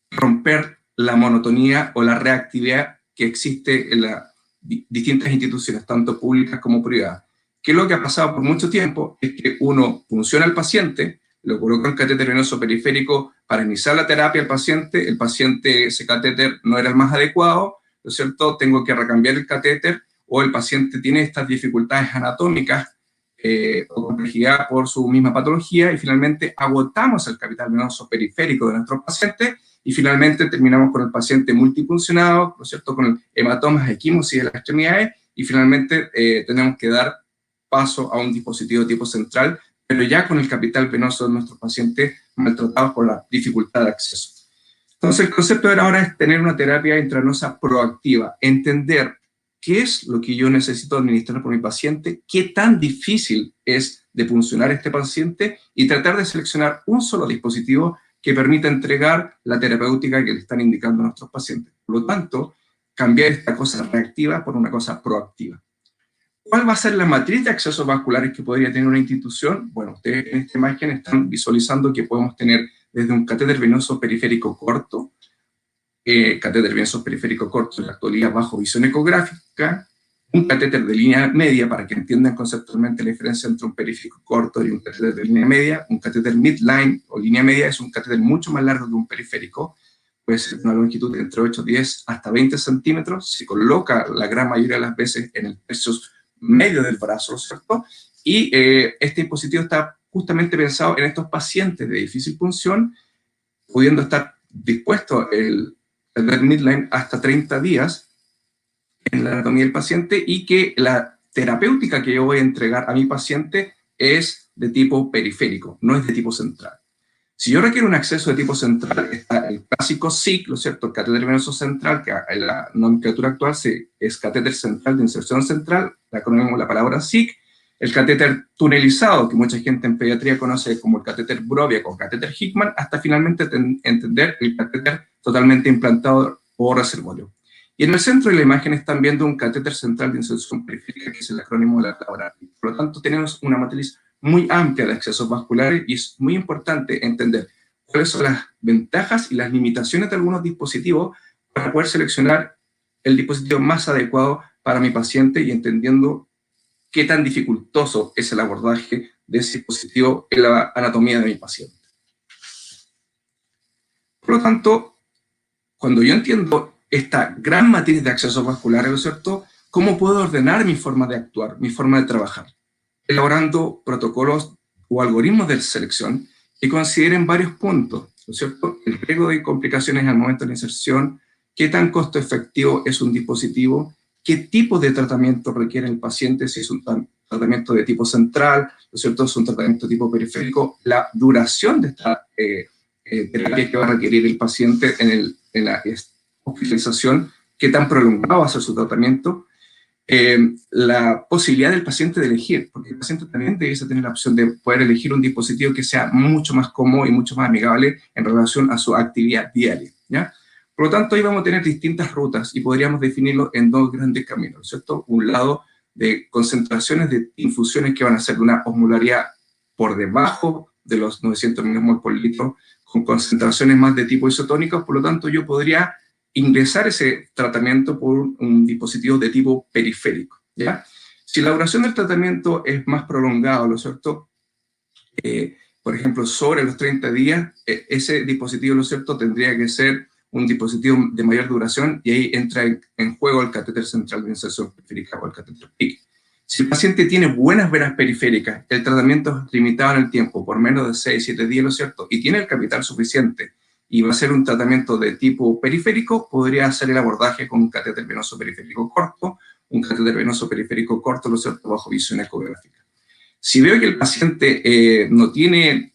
Romper la monotonía o la reactividad que existe en las distintas instituciones, tanto públicas como privadas. ¿Qué es lo que ha pasado por mucho tiempo? Es que uno funciona al paciente, lo coloca en catéter venoso periférico para iniciar la terapia al paciente, ese catéter no era el más adecuado, ¿no es cierto?, tengo que recambiar el catéter, o el paciente tiene estas dificultades anatómicas o complejidad por su misma patología, y finalmente agotamos el capital venoso periférico de nuestros pacientes, y finalmente terminamos con el paciente multifuncionado, ¿no es cierto?, con hematomas, equimosis de las extremidades, y finalmente tenemos que dar paso a un dispositivo tipo central, pero ya con el capital venoso de nuestros pacientes maltratados por la dificultad de acceso. Entonces, el concepto de ahora es tener una terapia intravenosa proactiva, entender qué es lo que yo necesito administrar por mi paciente, qué tan difícil es de funcionar este paciente, y tratar de seleccionar un solo dispositivo que permita entregar la terapéutica que le están indicando a nuestros pacientes. Por lo tanto, cambiar esta cosa reactiva por una cosa proactiva. ¿Cuál va a ser la matriz de accesos vasculares que podría tener una institución? Bueno, ustedes en esta imagen están visualizando que podemos tener desde un catéter venoso periférico corto, catéter venoso periférico corto en la actualidad bajo visión ecográfica, un catéter de línea media, para que entiendan conceptualmente la diferencia entre un periférico corto y un catéter de línea media. Un catéter midline o línea media es un catéter mucho más largo que un periférico, puede ser una longitud de entre 8, 10 hasta 20 centímetros, se coloca la gran mayoría de las veces en el tercio medio del brazo, ¿cierto? Y este dispositivo está justamente pensado en estos pacientes de difícil función, pudiendo estar dispuesto catéter midline hasta 30 días en la anatomía del paciente y que la terapéutica que yo voy a entregar a mi paciente es de tipo periférico, no es de tipo central. Si yo requiero un acceso de tipo central, está el clásico SIC, ¿no es cierto? El catéter venoso central, que en la nomenclatura actual es catéter central de inserción central, la palabra SIC, el catéter tunelizado, que mucha gente en pediatría conoce como el catéter Broviac o catéter Hickman, hasta finalmente entender el catéter totalmente implantado o reservorio. Y en el centro de la imagen están viendo un catéter central de inserción periférica, que es el acrónimo de la palabra. Por lo tanto, tenemos una matriz muy amplia de accesos vasculares y es muy importante entender cuáles son las ventajas y las limitaciones de algunos dispositivos para poder seleccionar el dispositivo más adecuado para mi paciente y entendiendo qué tan dificultoso es el abordaje de ese dispositivo en la anatomía de mi paciente. Por lo tanto, cuando yo entiendo esta gran matriz de accesos vasculares, ¿no es cierto?, ¿cómo puedo ordenar mi forma de actuar, mi forma de trabajar? Elaborando protocolos o algoritmos de selección que consideren varios puntos, ¿no es cierto? El riesgo de complicaciones al momento de la inserción, qué tan costo efectivo es un dispositivo, qué tipo de tratamiento requiere el paciente, si es un tratamiento de tipo central, ¿no es cierto?, es un tratamiento de tipo periférico, la duración de esta terapia que va a requerir el paciente en la hospitalización, qué tan prolongado va a ser su tratamiento, la posibilidad del paciente de elegir, porque el paciente también debe tener la opción de poder elegir un dispositivo que sea mucho más cómodo y mucho más amigable en relación a su actividad diaria, ¿ya? Por lo tanto, ahí vamos a tener distintas rutas y podríamos definirlo en dos grandes caminos, ¿cierto? Un lado de concentraciones de infusiones que van a ser de una osmolaridad por debajo de los 900 mg por litro, con concentraciones más de tipo isotónicos, por lo tanto, yo podría ingresar ese tratamiento por un dispositivo de tipo periférico, ¿ya? Si la duración del tratamiento es más prolongado, ¿no es cierto?, por ejemplo, sobre los 30 días, ese dispositivo, ¿no es cierto?, tendría que ser un dispositivo de mayor duración y ahí entra en juego el catéter central de inserción periférica o el catéter PIC. Si el paciente tiene buenas venas periféricas, el tratamiento es limitado en el tiempo, por menos de 6-7 días, ¿no es cierto?, y tiene el capital suficiente, y va a ser un tratamiento de tipo periférico, podría hacer el abordaje con un catéter venoso periférico corto, ¿no es cierto?, bajo visión ecográfica. Si veo que el paciente no tiene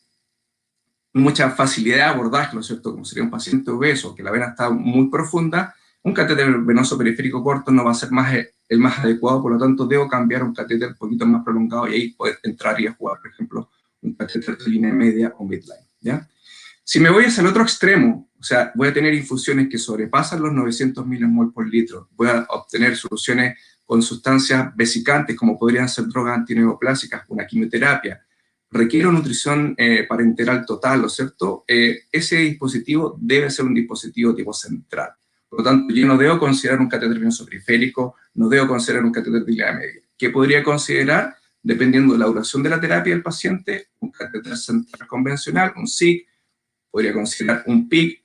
mucha facilidad de abordaje, ¿no es cierto?, como sería un paciente obeso, que la vena está muy profunda, un catéter venoso periférico corto no va a ser el más adecuado, por lo tanto debo cambiar un catéter un poquito más prolongado y ahí puede entrar y jugar, por ejemplo, un catéter de línea media o midline, ¿ya? Si me voy hacia el otro extremo, o sea, voy a tener infusiones que sobrepasan los 900 mmol por litro, voy a obtener soluciones con sustancias vesicantes, como podrían ser drogas antineoplásicas, una quimioterapia, requiero nutrición parenteral total, ¿no es cierto? Ese dispositivo debe ser un dispositivo tipo central. Por lo tanto, yo no debo considerar un catéter venoso periférico, no debo considerar un catéter de línea media. ¿Qué podría considerar? Dependiendo de la duración de la terapia del paciente, un catéter central convencional, un SIC, podría considerar un PIC,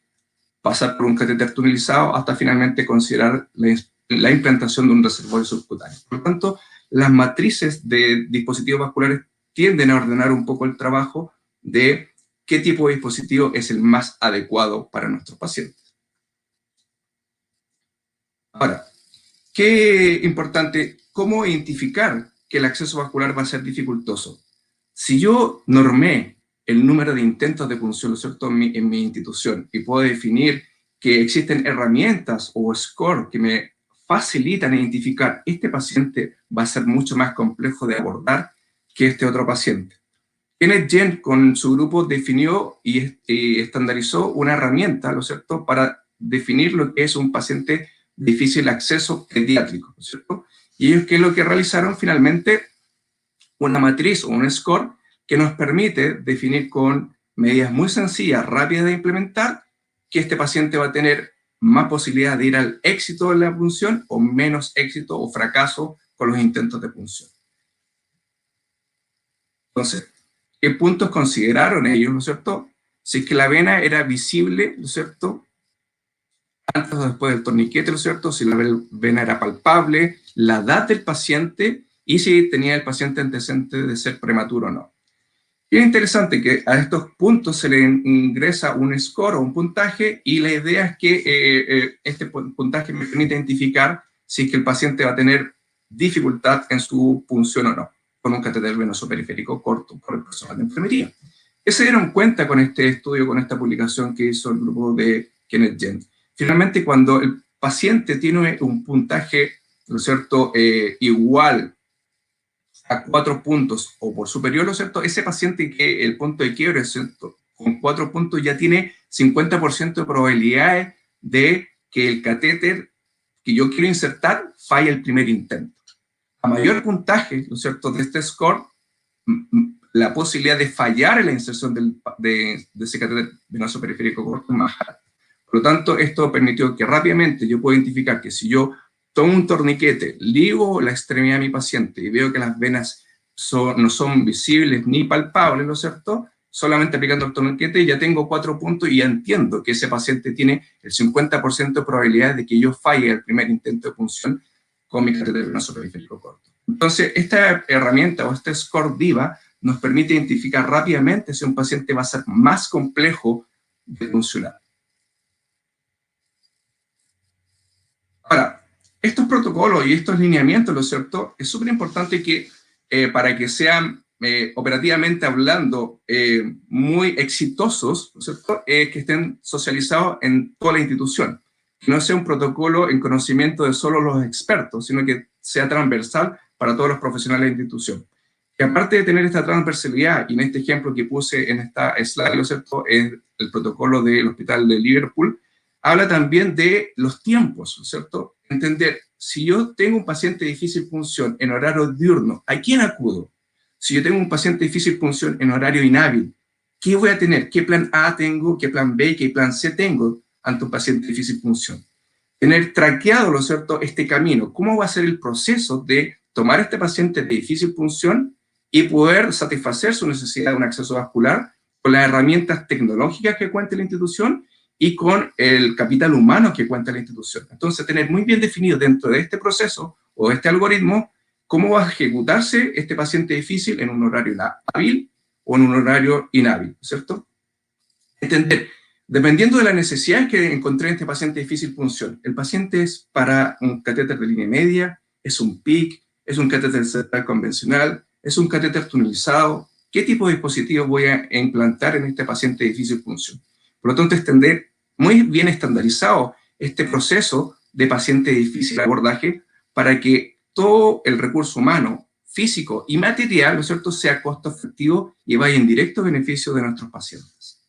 pasar por un catéter tunelizado, hasta finalmente considerar la implantación de un reservorio subcutáneo. Por lo tanto, las matrices de dispositivos vasculares tienden a ordenar un poco el trabajo de qué tipo de dispositivo es el más adecuado para nuestros pacientes. Ahora, qué importante, ¿cómo identificar que el acceso vascular va a ser dificultoso? Si yo normé el número de intentos de punción, ¿no es cierto?, en mi institución, y puedo definir que existen herramientas o score que me facilitan identificar este paciente va a ser mucho más complejo de abordar que este otro paciente. Kenneth Jen con su grupo definió y estandarizó una herramienta, ¿no es cierto?, para definir lo que es un paciente de difícil acceso pediátrico, ¿no es cierto? Y ellos, ¿qué es lo que realizaron? Finalmente, una matriz o un score que nos permite definir con medidas muy sencillas, rápidas de implementar, que este paciente va a tener más posibilidad de ir al éxito de la punción o menos éxito o fracaso con los intentos de punción. Entonces, ¿qué puntos consideraron ellos, ¿no es cierto? Si es que la vena era visible, ¿no es cierto?, antes o después del torniquete, ¿no es cierto?, si la vena era palpable, la edad del paciente y si tenía el paciente antecedente de ser prematuro o no. Y es interesante que a estos puntos se le ingresa un score o un puntaje, y la idea es que este puntaje me permite identificar si es que el paciente va a tener dificultad en su punción o no, con un catéter venoso periférico corto por el personal de enfermería. ¿Qué se dieron cuenta con este estudio, con esta publicación que hizo el grupo de Kenneth Gent? Finalmente, cuando el paciente tiene un puntaje, ¿no es cierto?, igual a 4 puntos o por superior, ¿no es cierto?, ese paciente que el punto de quiebre, ¿cierto?, con 4 puntos ya tiene 50% de probabilidades de que el catéter que yo quiero insertar falle el primer intento. A mayor puntaje, ¿no es cierto?, de este score, la posibilidad de fallar en la inserción de ese catéter venoso periférico corto es más alta. Por lo tanto, esto permitió que rápidamente yo pueda identificar que si yo tomo un torniquete, ligo la extremidad de mi paciente y veo que las venas no son visibles ni palpables, ¿no es cierto?, solamente aplicando el torniquete ya tengo 4 puntos y ya entiendo que ese paciente tiene el 50% de probabilidades de que yo falle el primer intento de punción con mi catéter venoso periférico corto. Entonces, esta herramienta o este score DIVA nos permite identificar rápidamente si un paciente va a ser más complejo de funcionar. Ahora, estos protocolos y estos lineamientos, ¿no es cierto?, es súper importante que para que sean operativamente hablando muy exitosos, ¿no es cierto?, que estén socializados en toda la institución. Que no sea un protocolo en conocimiento de solo los expertos, sino que sea transversal para todos los profesionales de la institución. Que aparte de tener esta transversalidad, y en este ejemplo que puse en esta slide, ¿no es cierto?, es el protocolo del Hospital de Liverpool, habla también de los tiempos, ¿no es cierto? Entender, si yo tengo un paciente de difícil punción en horario diurno, ¿a quién acudo? Si yo tengo un paciente de difícil punción en horario inhábil, ¿qué voy a tener? ¿Qué plan A tengo? ¿Qué plan B? ¿Qué plan C tengo ante un paciente de difícil punción? Tener traqueado, ¿no es cierto?, este camino. ¿Cómo va a ser el proceso de tomar a este paciente de difícil punción y poder satisfacer su necesidad de un acceso vascular con las herramientas tecnológicas que cuenta la institución y con el capital humano que cuenta la institución? Entonces, tener muy bien definido dentro de este proceso o de este algoritmo cómo va a ejecutarse este paciente difícil en un horario hábil o en un horario inhábil, ¿cierto? Entender, dependiendo de las necesidades que encontré en este paciente de difícil punción, el paciente es para un catéter de línea media, es un PIC, es un catéter central convencional, es un catéter tunelizado, ¿qué tipo de dispositivo voy a implantar en este paciente de difícil punción? Por lo tanto, extender muy bien estandarizado este proceso de paciente de difícil abordaje para que todo el recurso humano, físico y material, ¿no es cierto?, sea costo efectivo y vaya en directo beneficio de nuestros pacientes.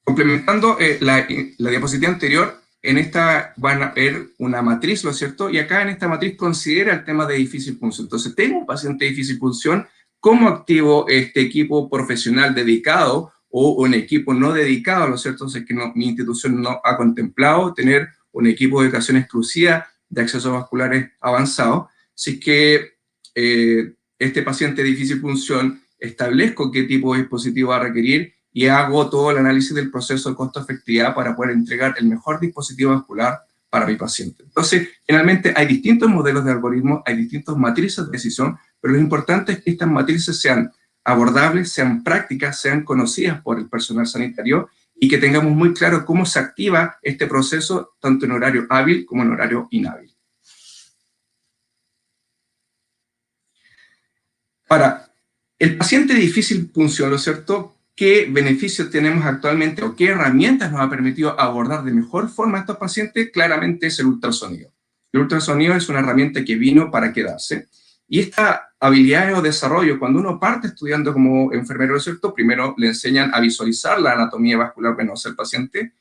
Complementando la diapositiva anterior, en esta van a ver una matriz, ¿no es cierto? Y acá en esta matriz considera el tema de difícil punción. Entonces, tengo un paciente de difícil punción, ¿cómo activo este equipo profesional dedicado o un equipo no dedicado, ¿no es cierto? Entonces, que mi institución no ha contemplado tener un equipo de educación exclusiva de accesos vasculares avanzados. Así que este paciente de difícil punción, establezco qué tipo de dispositivo va a requerir y hago todo el análisis del proceso de costo-efectividad para poder entregar el mejor dispositivo vascular para mi paciente. Entonces, finalmente hay distintos modelos de algoritmos, hay distintas matrices de decisión, pero lo importante es que estas matrices sean abordables, sean prácticas, sean conocidas por el personal sanitario y que tengamos muy claro cómo se activa este proceso tanto en horario hábil como en horario inhábil. Ahora, el paciente de difícil punción, ¿no es cierto?, ¿qué beneficios tenemos actualmente o qué herramientas nos ha permitido abordar de mejor forma a estos pacientes? Claramente es el ultrasonido. El ultrasonido es una herramienta que vino para quedarse. Y esta habilidad o desarrollo, cuando uno parte estudiando como enfermero, ¿no es cierto?, primero le enseñan a visualizar la anatomía vascular venosa del paciente.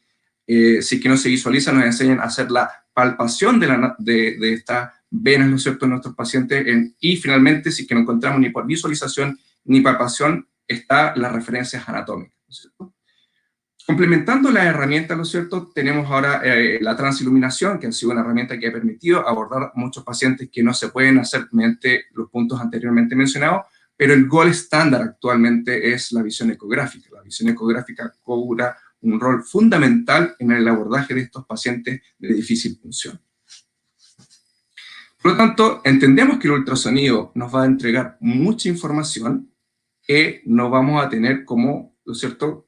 Si es que no se visualiza, nos enseñan a hacer la palpación de estas venas, ¿no es cierto?, en nuestros pacientes. Y finalmente, si es que no encontramos ni por visualización ni palpación, está las referencias anatómicas, ¿no es cierto? Complementando las herramientas, ¿no es cierto?, tenemos ahora la transiluminación, que ha sido una herramienta que ha permitido abordar muchos pacientes que no se pueden hacer mediante los puntos anteriormente mencionados, pero el gold estándar actualmente es la visión ecográfica. La visión ecográfica cobra un rol fundamental en el abordaje de estos pacientes de difícil punción. Por lo tanto, entendemos que el ultrasonido nos va a entregar mucha información que no vamos a tener como, ¿no es cierto?,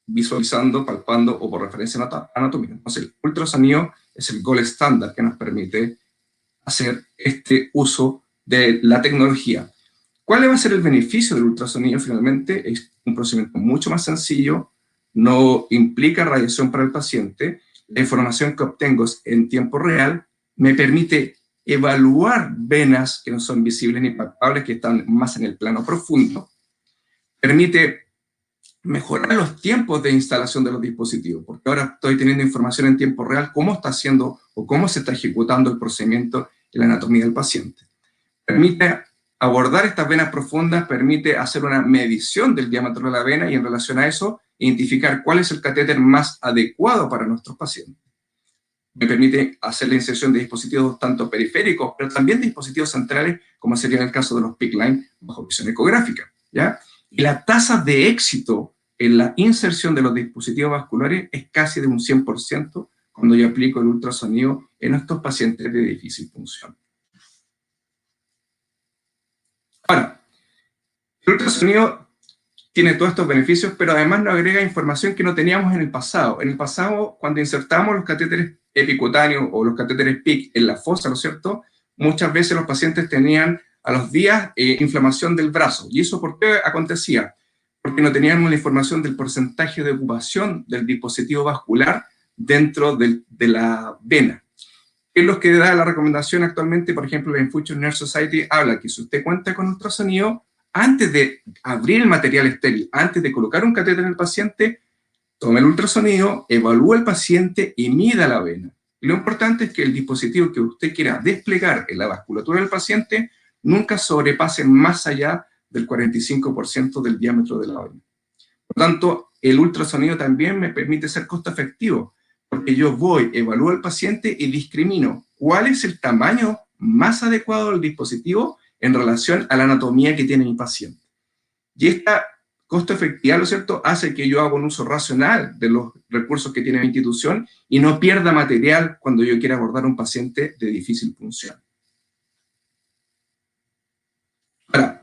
visualizando, palpando o por referencia anatómica. Entonces, el ultrasonido es el gold estándar que nos permite hacer este uso de la tecnología. ¿Cuál va a ser el beneficio del ultrasonido? Finalmente, es un procedimiento mucho más sencillo, no implica radiación para el paciente, la información que obtengo en tiempo real me permite evaluar venas que no son visibles ni palpables, que están más en el plano profundo, permite mejorar los tiempos de instalación de los dispositivos, porque ahora estoy teniendo información en tiempo real, cómo está haciendo o cómo se está ejecutando el procedimiento en la anatomía del paciente. Permite abordar estas venas profundas, permite hacer una medición del diámetro de la vena y en relación a eso, identificar cuál es el catéter más adecuado para nuestros pacientes. Me permite hacer la inserción de dispositivos tanto periféricos, pero también dispositivos centrales, como sería en el caso de los PICC Line bajo visión ecográfica, ¿ya? Y la tasa de éxito en la inserción de los dispositivos vasculares es casi de un 100% cuando yo aplico el ultrasonido en estos pacientes de difícil función. Ahora, el ultrasonido tiene todos estos beneficios, pero además nos agrega información que no teníamos en el pasado. En el pasado, cuando insertábamos los catéteres epicutáneos o los catéteres PICC en la fosa, ¿no es cierto?, muchas veces los pacientes tenían a los días inflamación del brazo. ¿Y eso por qué acontecía? Porque no teníamos la información del porcentaje de ocupación del dispositivo vascular dentro de la vena. Es lo que da la recomendación actualmente, por ejemplo, la Infusion Nerve Society habla que si usted cuenta con ultrasonido, antes de abrir el material estéril, antes de colocar un catéter en el paciente, tome el ultrasonido, evalúe al paciente y mida la vena. Y lo importante es que el dispositivo que usted quiera desplegar en la vasculatura del paciente nunca sobrepase más allá del 45% del diámetro de la vena. Por lo tanto, el ultrasonido también me permite ser costo efectivo, porque yo voy, evalúo al paciente y discrimino cuál es el tamaño más adecuado del dispositivo en relación a la anatomía que tiene mi paciente. Y esta costo efectividad, ¿no es cierto?, hace que yo haga un uso racional de los recursos que tiene mi institución y no pierda material cuando yo quiera abordar a un paciente de difícil función. Ahora,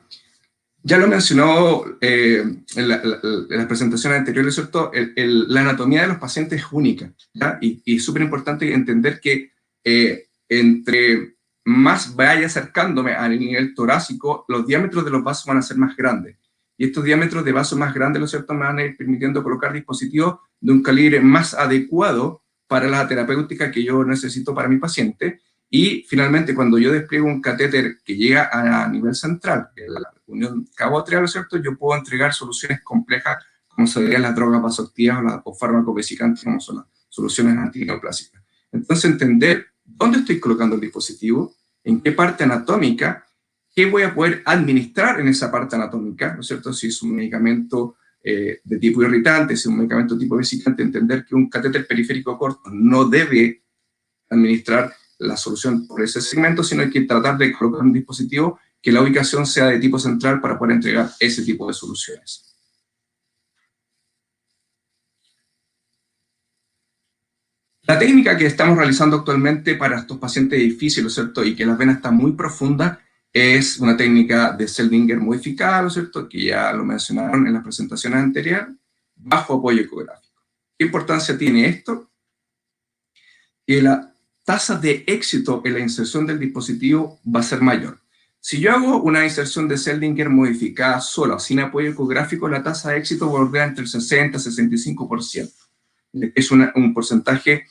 ya lo mencionó en las presentaciones anteriores, ¿cierto? La anatomía de los pacientes es única, ¿ya? Y es súper importante entender que entre más vaya acercándome al nivel torácico, los diámetros de los vasos van a ser más grandes. Y estos diámetros de vasos más grandes, ¿no es cierto?, me van a ir permitiendo colocar dispositivos de un calibre más adecuado para la terapéutica que yo necesito para mi paciente. Y finalmente, cuando yo despliego un catéter que llega a nivel central, la unión cabo-atrial, ¿cierto?, yo puedo entregar soluciones complejas, como serían las drogas vasoactivas o fármacos vesicantes, como son las soluciones antineoplásicas. Entonces, entender dónde estoy colocando el dispositivo, en qué parte anatómica, qué voy a poder administrar en esa parte anatómica, ¿no es cierto? Si es un medicamento de tipo irritante, si es un medicamento tipo vesicante, entender que un catéter periférico corto no debe administrar la solución por ese segmento, sino hay que tratar de colocar un dispositivo que la ubicación sea de tipo central para poder entregar ese tipo de soluciones. La técnica que estamos realizando actualmente para estos pacientes difíciles, ¿no es cierto?, y que las venas están muy profundas, es una técnica de Seldinger modificada, ¿no es cierto?, que ya lo mencionaron en las presentaciones anteriores, bajo apoyo ecográfico. ¿Qué importancia tiene esto? Que la tasa de éxito en la inserción del dispositivo va a ser mayor. Si yo hago una inserción de Seldinger modificada sola, sin apoyo ecográfico, la tasa de éxito bordea entre el 60 y 65%. Es un porcentaje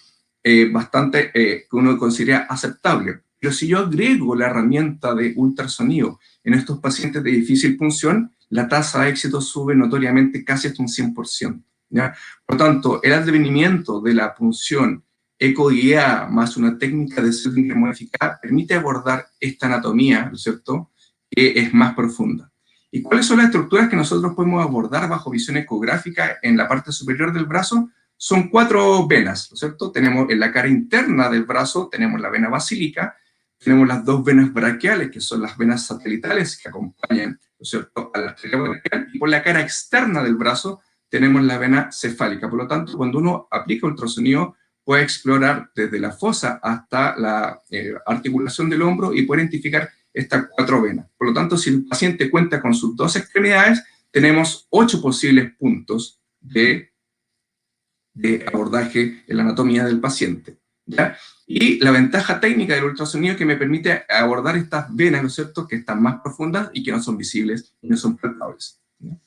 bastante que uno considera aceptable. Pero si yo agrego la herramienta de ultrasonido en estos pacientes de difícil punción, la tasa de éxito sube notoriamente casi hasta un 100%. ¿Ya? Por lo tanto, el advenimiento de la punción ecoguiada más una técnica de Seldinger modificada permite abordar esta anatomía, ¿no es cierto?, que es más profunda. ¿Y cuáles son las estructuras que nosotros podemos abordar bajo visión ecográfica en la parte superior del brazo? Son 4 venas, ¿no es cierto? Tenemos en la cara interna del brazo, tenemos la vena basílica, tenemos las 2 venas braquiales, que son las venas satelitales que acompañan, ¿no es cierto?, a la arteria braquial, y por la cara externa del brazo tenemos la vena cefálica. Por lo tanto, cuando uno aplica ultrasonido, puede explorar desde la fosa hasta la articulación del hombro y puede identificar estas 4 venas. Por lo tanto, si el paciente cuenta con sus 2 extremidades, tenemos 8 posibles puntos de abordaje en la anatomía del paciente, ¿ya? Y la ventaja técnica del ultrasonido que me permite abordar estas venas, ¿no es cierto?, que están más profundas y que no son visibles y no son palpables, ¿ya?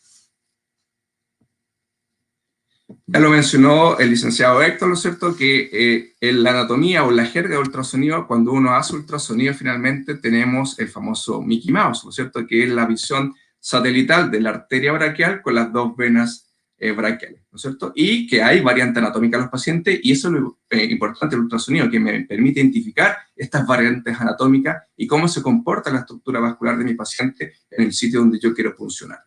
Ya lo mencionó el licenciado Héctor, ¿no es cierto?, que en la anatomía o la jerga de ultrasonido, cuando uno hace ultrasonido, finalmente tenemos el famoso Mickey Mouse, ¿no es cierto?, que es la visión satelital de la arteria braquial con las 2 venas braquiales, ¿no es cierto? Y que hay variante anatómica en los pacientes, y eso es lo importante del ultrasonido, que me permite identificar estas variantes anatómicas y cómo se comporta la estructura vascular de mi paciente en el sitio donde yo quiero puncionar.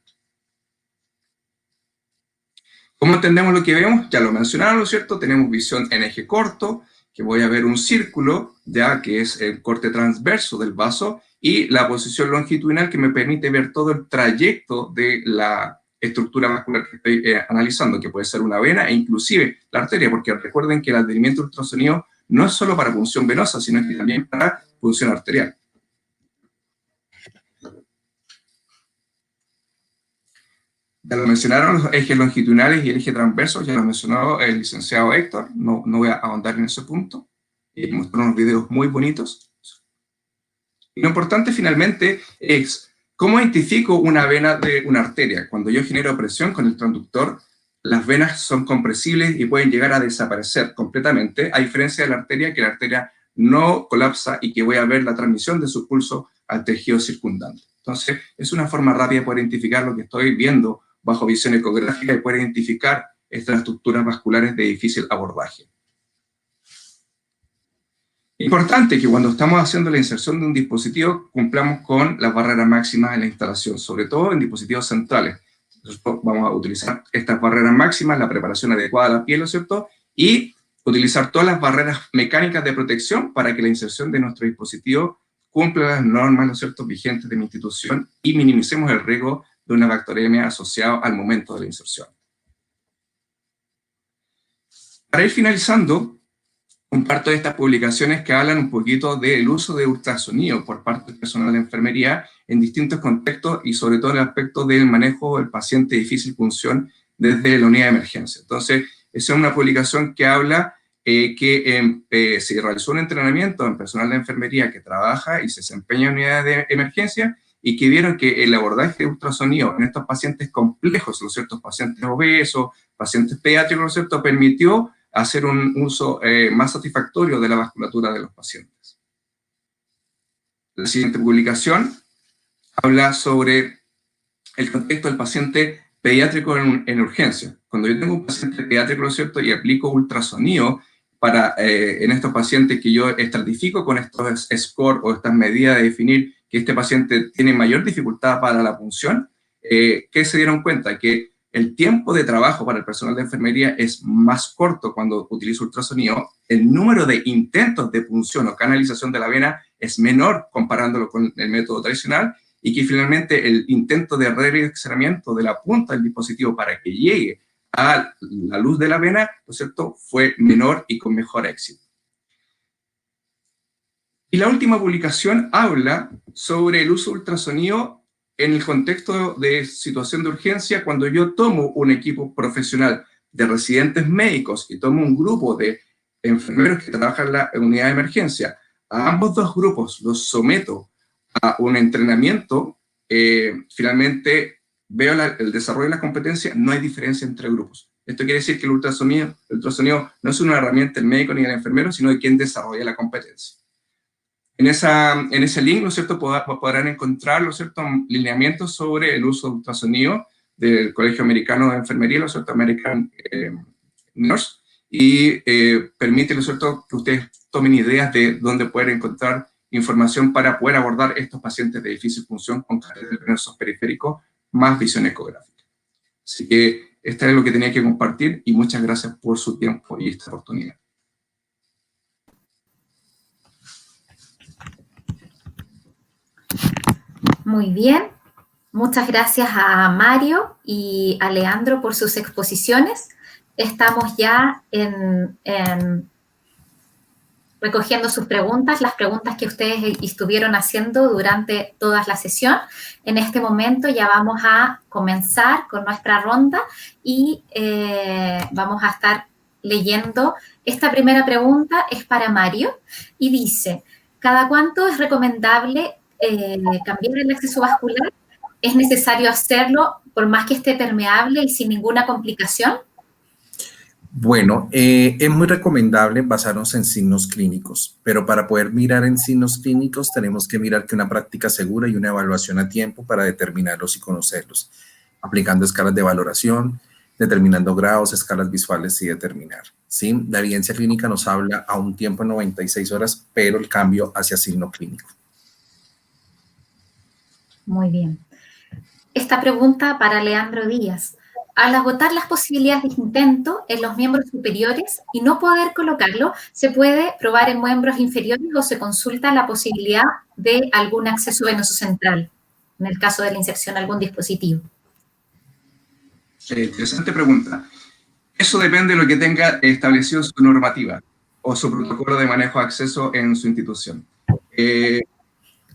¿Cómo entendemos lo que vemos? Ya lo mencionaron, ¿no es cierto? Tenemos visión en eje corto, que voy a ver un círculo, ya que es el corte transverso del vaso, y la posición longitudinal que me permite ver todo el trayecto de la estructura vascular que estoy analizando, que puede ser una vena e inclusive la arteria, porque recuerden que el advenimiento ultrasonido no es solo para punción venosa, sino que también para punción arterial. Ya lo mencionaron los ejes longitudinales y el eje transverso, ya lo mencionó el licenciado Héctor, no voy a ahondar en ese punto. Mostró unos videos muy bonitos. Y lo importante finalmente es cómo identifico una vena de una arteria. Cuando yo genero presión con el transductor, las venas son compresibles y pueden llegar a desaparecer completamente, a diferencia de la arteria, que la arteria no colapsa y que voy a ver la transmisión de su pulso al tejido circundante. Entonces, es una forma rápida de poder identificar lo que estoy viendo bajo visión ecográfica y poder identificar estas estructuras vasculares de difícil abordaje. Importante que cuando estamos haciendo la inserción de un dispositivo cumplamos con las barreras máximas en la instalación, sobre todo en dispositivos centrales. Entonces, vamos a utilizar estas barreras máximas, la preparación adecuada de la piel, ¿no es cierto? Y utilizar todas las barreras mecánicas de protección para que la inserción de nuestro dispositivo cumpla las normas, ¿no es cierto?, vigentes de mi institución y minimicemos el riesgo de una bacteremia asociada al momento de la inserción. Para ir finalizando, comparto estas publicaciones que hablan un poquito del uso de ultrasonido por parte del personal de enfermería en distintos contextos y sobre todo en el aspecto del manejo del paciente de difícil punción desde la unidad de emergencia. Entonces, esa es una publicación que habla que se realizó un entrenamiento en personal de enfermería que trabaja y se desempeña en unidades de emergencia y que vieron que el abordaje de ultrasonido en estos pacientes complejos, los ciertos pacientes obesos, pacientes pediátricos, ¿no es cierto?, permitió hacer un uso más satisfactorio de la vasculatura de los pacientes. La siguiente publicación habla sobre el contexto del paciente pediátrico en urgencia. Cuando yo tengo un paciente pediátrico, ¿no es cierto?, y aplico ultrasonido para, en estos pacientes que yo estratifico con estos scores o estas medidas de definir que este paciente tiene mayor dificultad para la punción, ¿qué se dieron cuenta? Que el tiempo de trabajo para el personal de enfermería es más corto cuando utilizo ultrasonido, el número de intentos de punción o canalización de la vena es menor comparándolo con el método tradicional, y que finalmente el intento de redireccionamiento de la punta del dispositivo para que llegue a la luz de la vena, ¿no es cierto?, fue menor y con mejor éxito. Y la última publicación habla sobre el uso de ultrasonido en el contexto de situación de urgencia, cuando yo tomo un equipo profesional de residentes médicos y tomo un grupo de enfermeros que trabajan en la unidad de emergencia, a ambos dos grupos los someto a un entrenamiento, finalmente veo el desarrollo de las competencias, no hay diferencia entre grupos. Esto quiere decir que el ultrasonido no es una herramienta del médico ni del enfermero, sino de quien desarrolla la competencia. En ese link, ¿no es cierto?, podrán encontrar, ¿no es cierto?, lineamientos sobre el uso de ultrasonido del Colegio Americano de Enfermería, ¿no es cierto?, American Nurse, y permite, ¿no es cierto?, que ustedes tomen ideas de dónde pueden encontrar información para poder abordar estos pacientes de difícil función con catéteres venosos periféricos más visión ecográfica. Así que esto es lo que tenía que compartir y muchas gracias por su tiempo y esta oportunidad. Muy bien, muchas gracias a Mario y a Leandro por sus exposiciones. Estamos ya en recogiendo sus preguntas, las preguntas que ustedes estuvieron haciendo durante toda la sesión. En este momento ya vamos a comenzar con nuestra ronda y vamos a estar leyendo. Esta primera pregunta es para Mario y dice, ¿cada cuánto es recomendable cambiar el acceso vascular? ¿Es necesario hacerlo por más que esté permeable y sin ninguna complicación? Bueno, es muy recomendable basarnos en signos clínicos, pero para poder mirar en signos clínicos tenemos que mirar que una práctica segura y una evaluación a tiempo para determinarlos y conocerlos, aplicando escalas de valoración, determinando grados, escalas visuales y determinar. ¿Sí? La evidencia clínica nos habla a un tiempo de 96 horas, pero el cambio hacia signo clínico. Muy bien. Esta pregunta para Leandro Díaz. Al agotar las posibilidades de intento en los miembros superiores y no poder colocarlo, ¿se puede probar en miembros inferiores o se consulta la posibilidad de algún acceso venoso central, en el caso de la inserción de algún dispositivo? Interesante pregunta. Eso depende de lo que tenga establecido su normativa o su protocolo de manejo de acceso en su institución.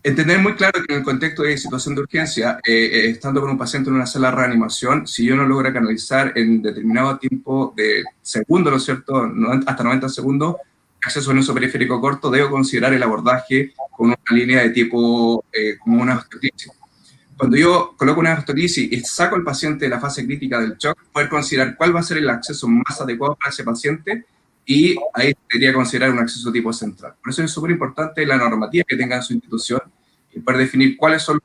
Entender muy claro que en el contexto de situación de urgencia, estando con un paciente en una sala de reanimación, si yo no logro canalizar en determinado tiempo de segundo, ¿no es cierto?, hasta 90 segundos, acceso venoso periférico corto, debo considerar el abordaje con una línea de tipo como una osteotisis. Cuando yo coloco una osteotisis y saco al paciente de la fase crítica del shock, poder considerar cuál va a ser el acceso más adecuado para ese paciente y ahí debería considerar un acceso tipo central. Por eso es súper importante la normativa que tenga en su institución y poder definir cuáles son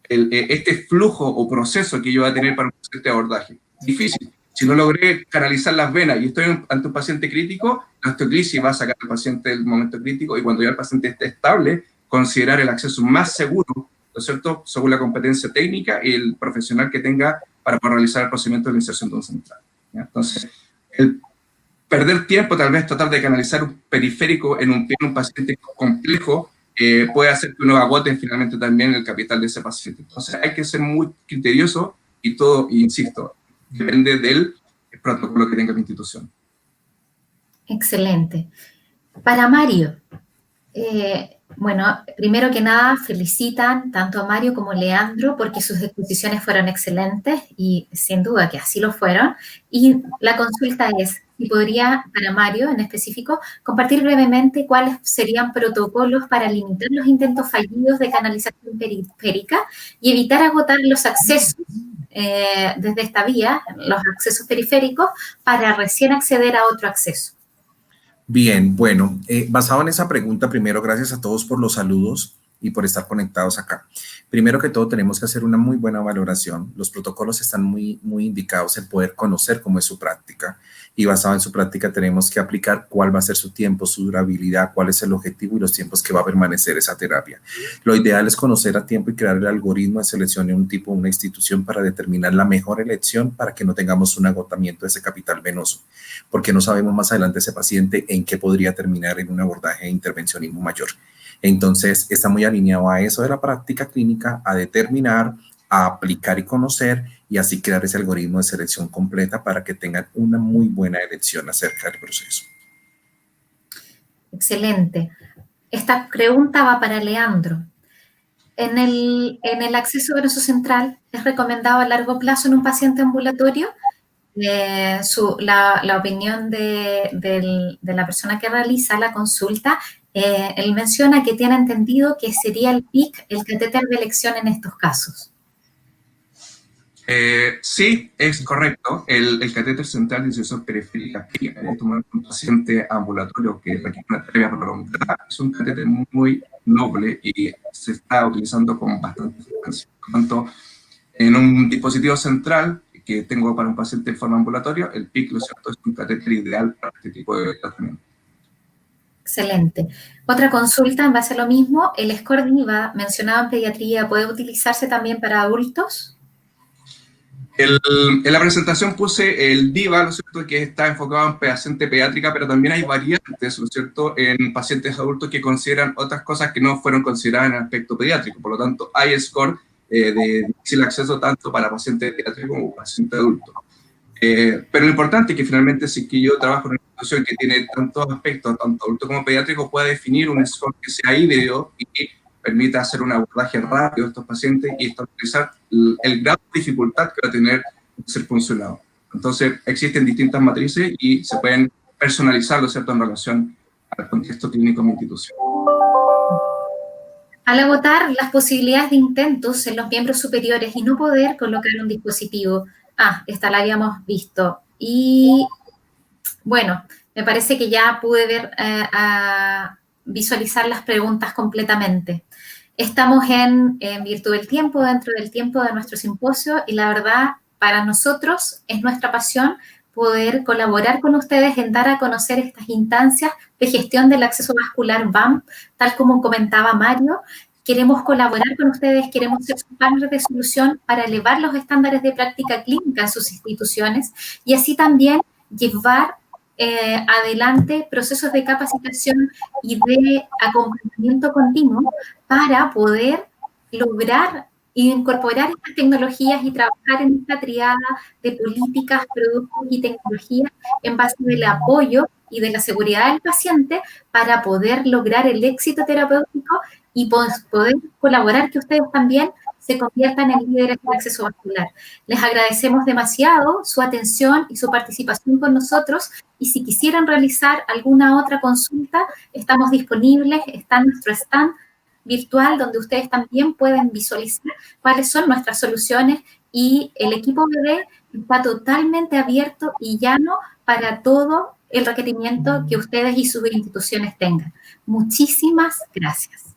este flujo o proceso que yo voy a tener para un paciente de abordaje. Difícil. Si no logré canalizar las venas y estoy ante un paciente crítico, la osteoclisis va a sacar al paciente del momento crítico y cuando ya el paciente esté estable, considerar el acceso más seguro, ¿no es cierto?, según la competencia técnica y el profesional que tenga para poder realizar el procedimiento de la inserción de un central. ¿Ya? Entonces, el perder tiempo, tal vez tratar de canalizar un periférico en un paciente complejo, puede hacer que uno agote finalmente también el capital de ese paciente. Entonces hay que ser muy criterioso y todo, insisto, depende del protocolo que tenga la institución. Excelente. Para Mario, bueno, primero que nada felicitan tanto a Mario como a Leandro porque sus exposiciones fueron excelentes y sin duda que así lo fueron. Y la consulta es, si podría, para Mario en específico, compartir brevemente cuáles serían protocolos para limitar los intentos fallidos de canalización periférica y evitar agotar los accesos desde esta vía, los accesos periféricos, para recién acceder a otro acceso. Bien, bueno, basado en esa pregunta, primero, gracias a todos por los saludos y por estar conectados acá. Primero que todo, tenemos que hacer una muy buena valoración. Los protocolos están muy indicados en poder conocer cómo es su práctica y basado en su práctica tenemos que aplicar cuál va a ser su tiempo, su durabilidad, cuál es el objetivo y los tiempos que va a permanecer esa terapia. Lo ideal es conocer a tiempo y crear el algoritmo de selección de un tipo, una institución para determinar la mejor elección para que no tengamos un agotamiento de ese capital venoso, porque no sabemos más adelante ese paciente en qué podría terminar en un abordaje de intervencionismo mayor. Entonces, está muy alineado a eso de la práctica clínica, a determinar, a aplicar y conocer, y así crear ese algoritmo de selección completa para que tengan una muy buena elección acerca del proceso. Excelente. Esta pregunta va para Leandro. En el acceso venoso central, ¿es recomendado a largo plazo en un paciente ambulatorio? La opinión de la persona que realiza la consulta, él menciona que tiene entendido que sería el PIC el catéter de elección en estos casos. Sí, es correcto. El catéter central de inserción periférica que tomar un paciente ambulatorio que requiere una terapia prolongada es un catéter muy noble y se está utilizando con bastante frecuencia. Por lo tanto, en un dispositivo central que tengo para un paciente en forma ambulatoria, el PIC, lo cierto, es un catéter ideal para este tipo de tratamiento. Excelente. Otra consulta en base a lo mismo, el SCORE DIVA mencionado en pediatría, ¿puede utilizarse también para adultos? En la presentación puse el DIVA, ¿no es cierto?, que está enfocado en paciente pediátrica, pero también hay variantes, ¿no es cierto?, en pacientes adultos que consideran otras cosas que no fueron consideradas en el aspecto pediátrico. Por lo tanto, hay SCORE de difícil acceso tanto para pacientes pediátricos como pacientes adultos. Pero lo importante es que finalmente, si que yo trabajo en una institución que tiene tantos aspectos, tanto adulto como pediátrico, pueda definir un score que sea híbrido y que permita hacer un abordaje rápido de estos pacientes y estabilizar el grado de dificultad que va a tener ser funcionado. Entonces, existen distintas matrices y se pueden personalizar, ¿no es cierto?, en relación al contexto clínico de mi institución. Al agotar las posibilidades de intentos en los miembros superiores y no poder colocar un dispositivo, esta la habíamos visto, y bueno, me parece que ya pude ver, visualizar las preguntas completamente. Estamos en virtud del tiempo, dentro del tiempo de nuestro simposio, y la verdad, para nosotros es nuestra pasión poder colaborar con ustedes en dar a conocer estas instancias de gestión del acceso vascular BAM, tal como comentaba Mario. Queremos colaborar con ustedes, queremos ser su partner de solución para elevar los estándares de práctica clínica en sus instituciones y así también llevar adelante procesos de capacitación y de acompañamiento continuo para poder lograr incorporar estas tecnologías y trabajar en esta triada de políticas, productos y tecnologías en base del apoyo y de la seguridad del paciente para poder lograr el éxito terapéutico y poder colaborar que ustedes también se conviertan en líderes del acceso vascular. Les agradecemos demasiado su atención y su participación con nosotros y si quisieran realizar alguna otra consulta, estamos disponibles, está nuestro stand virtual donde ustedes también pueden visualizar cuáles son nuestras soluciones y el equipo BD está totalmente abierto y llano para todo el requerimiento que ustedes y sus instituciones tengan. Muchísimas gracias.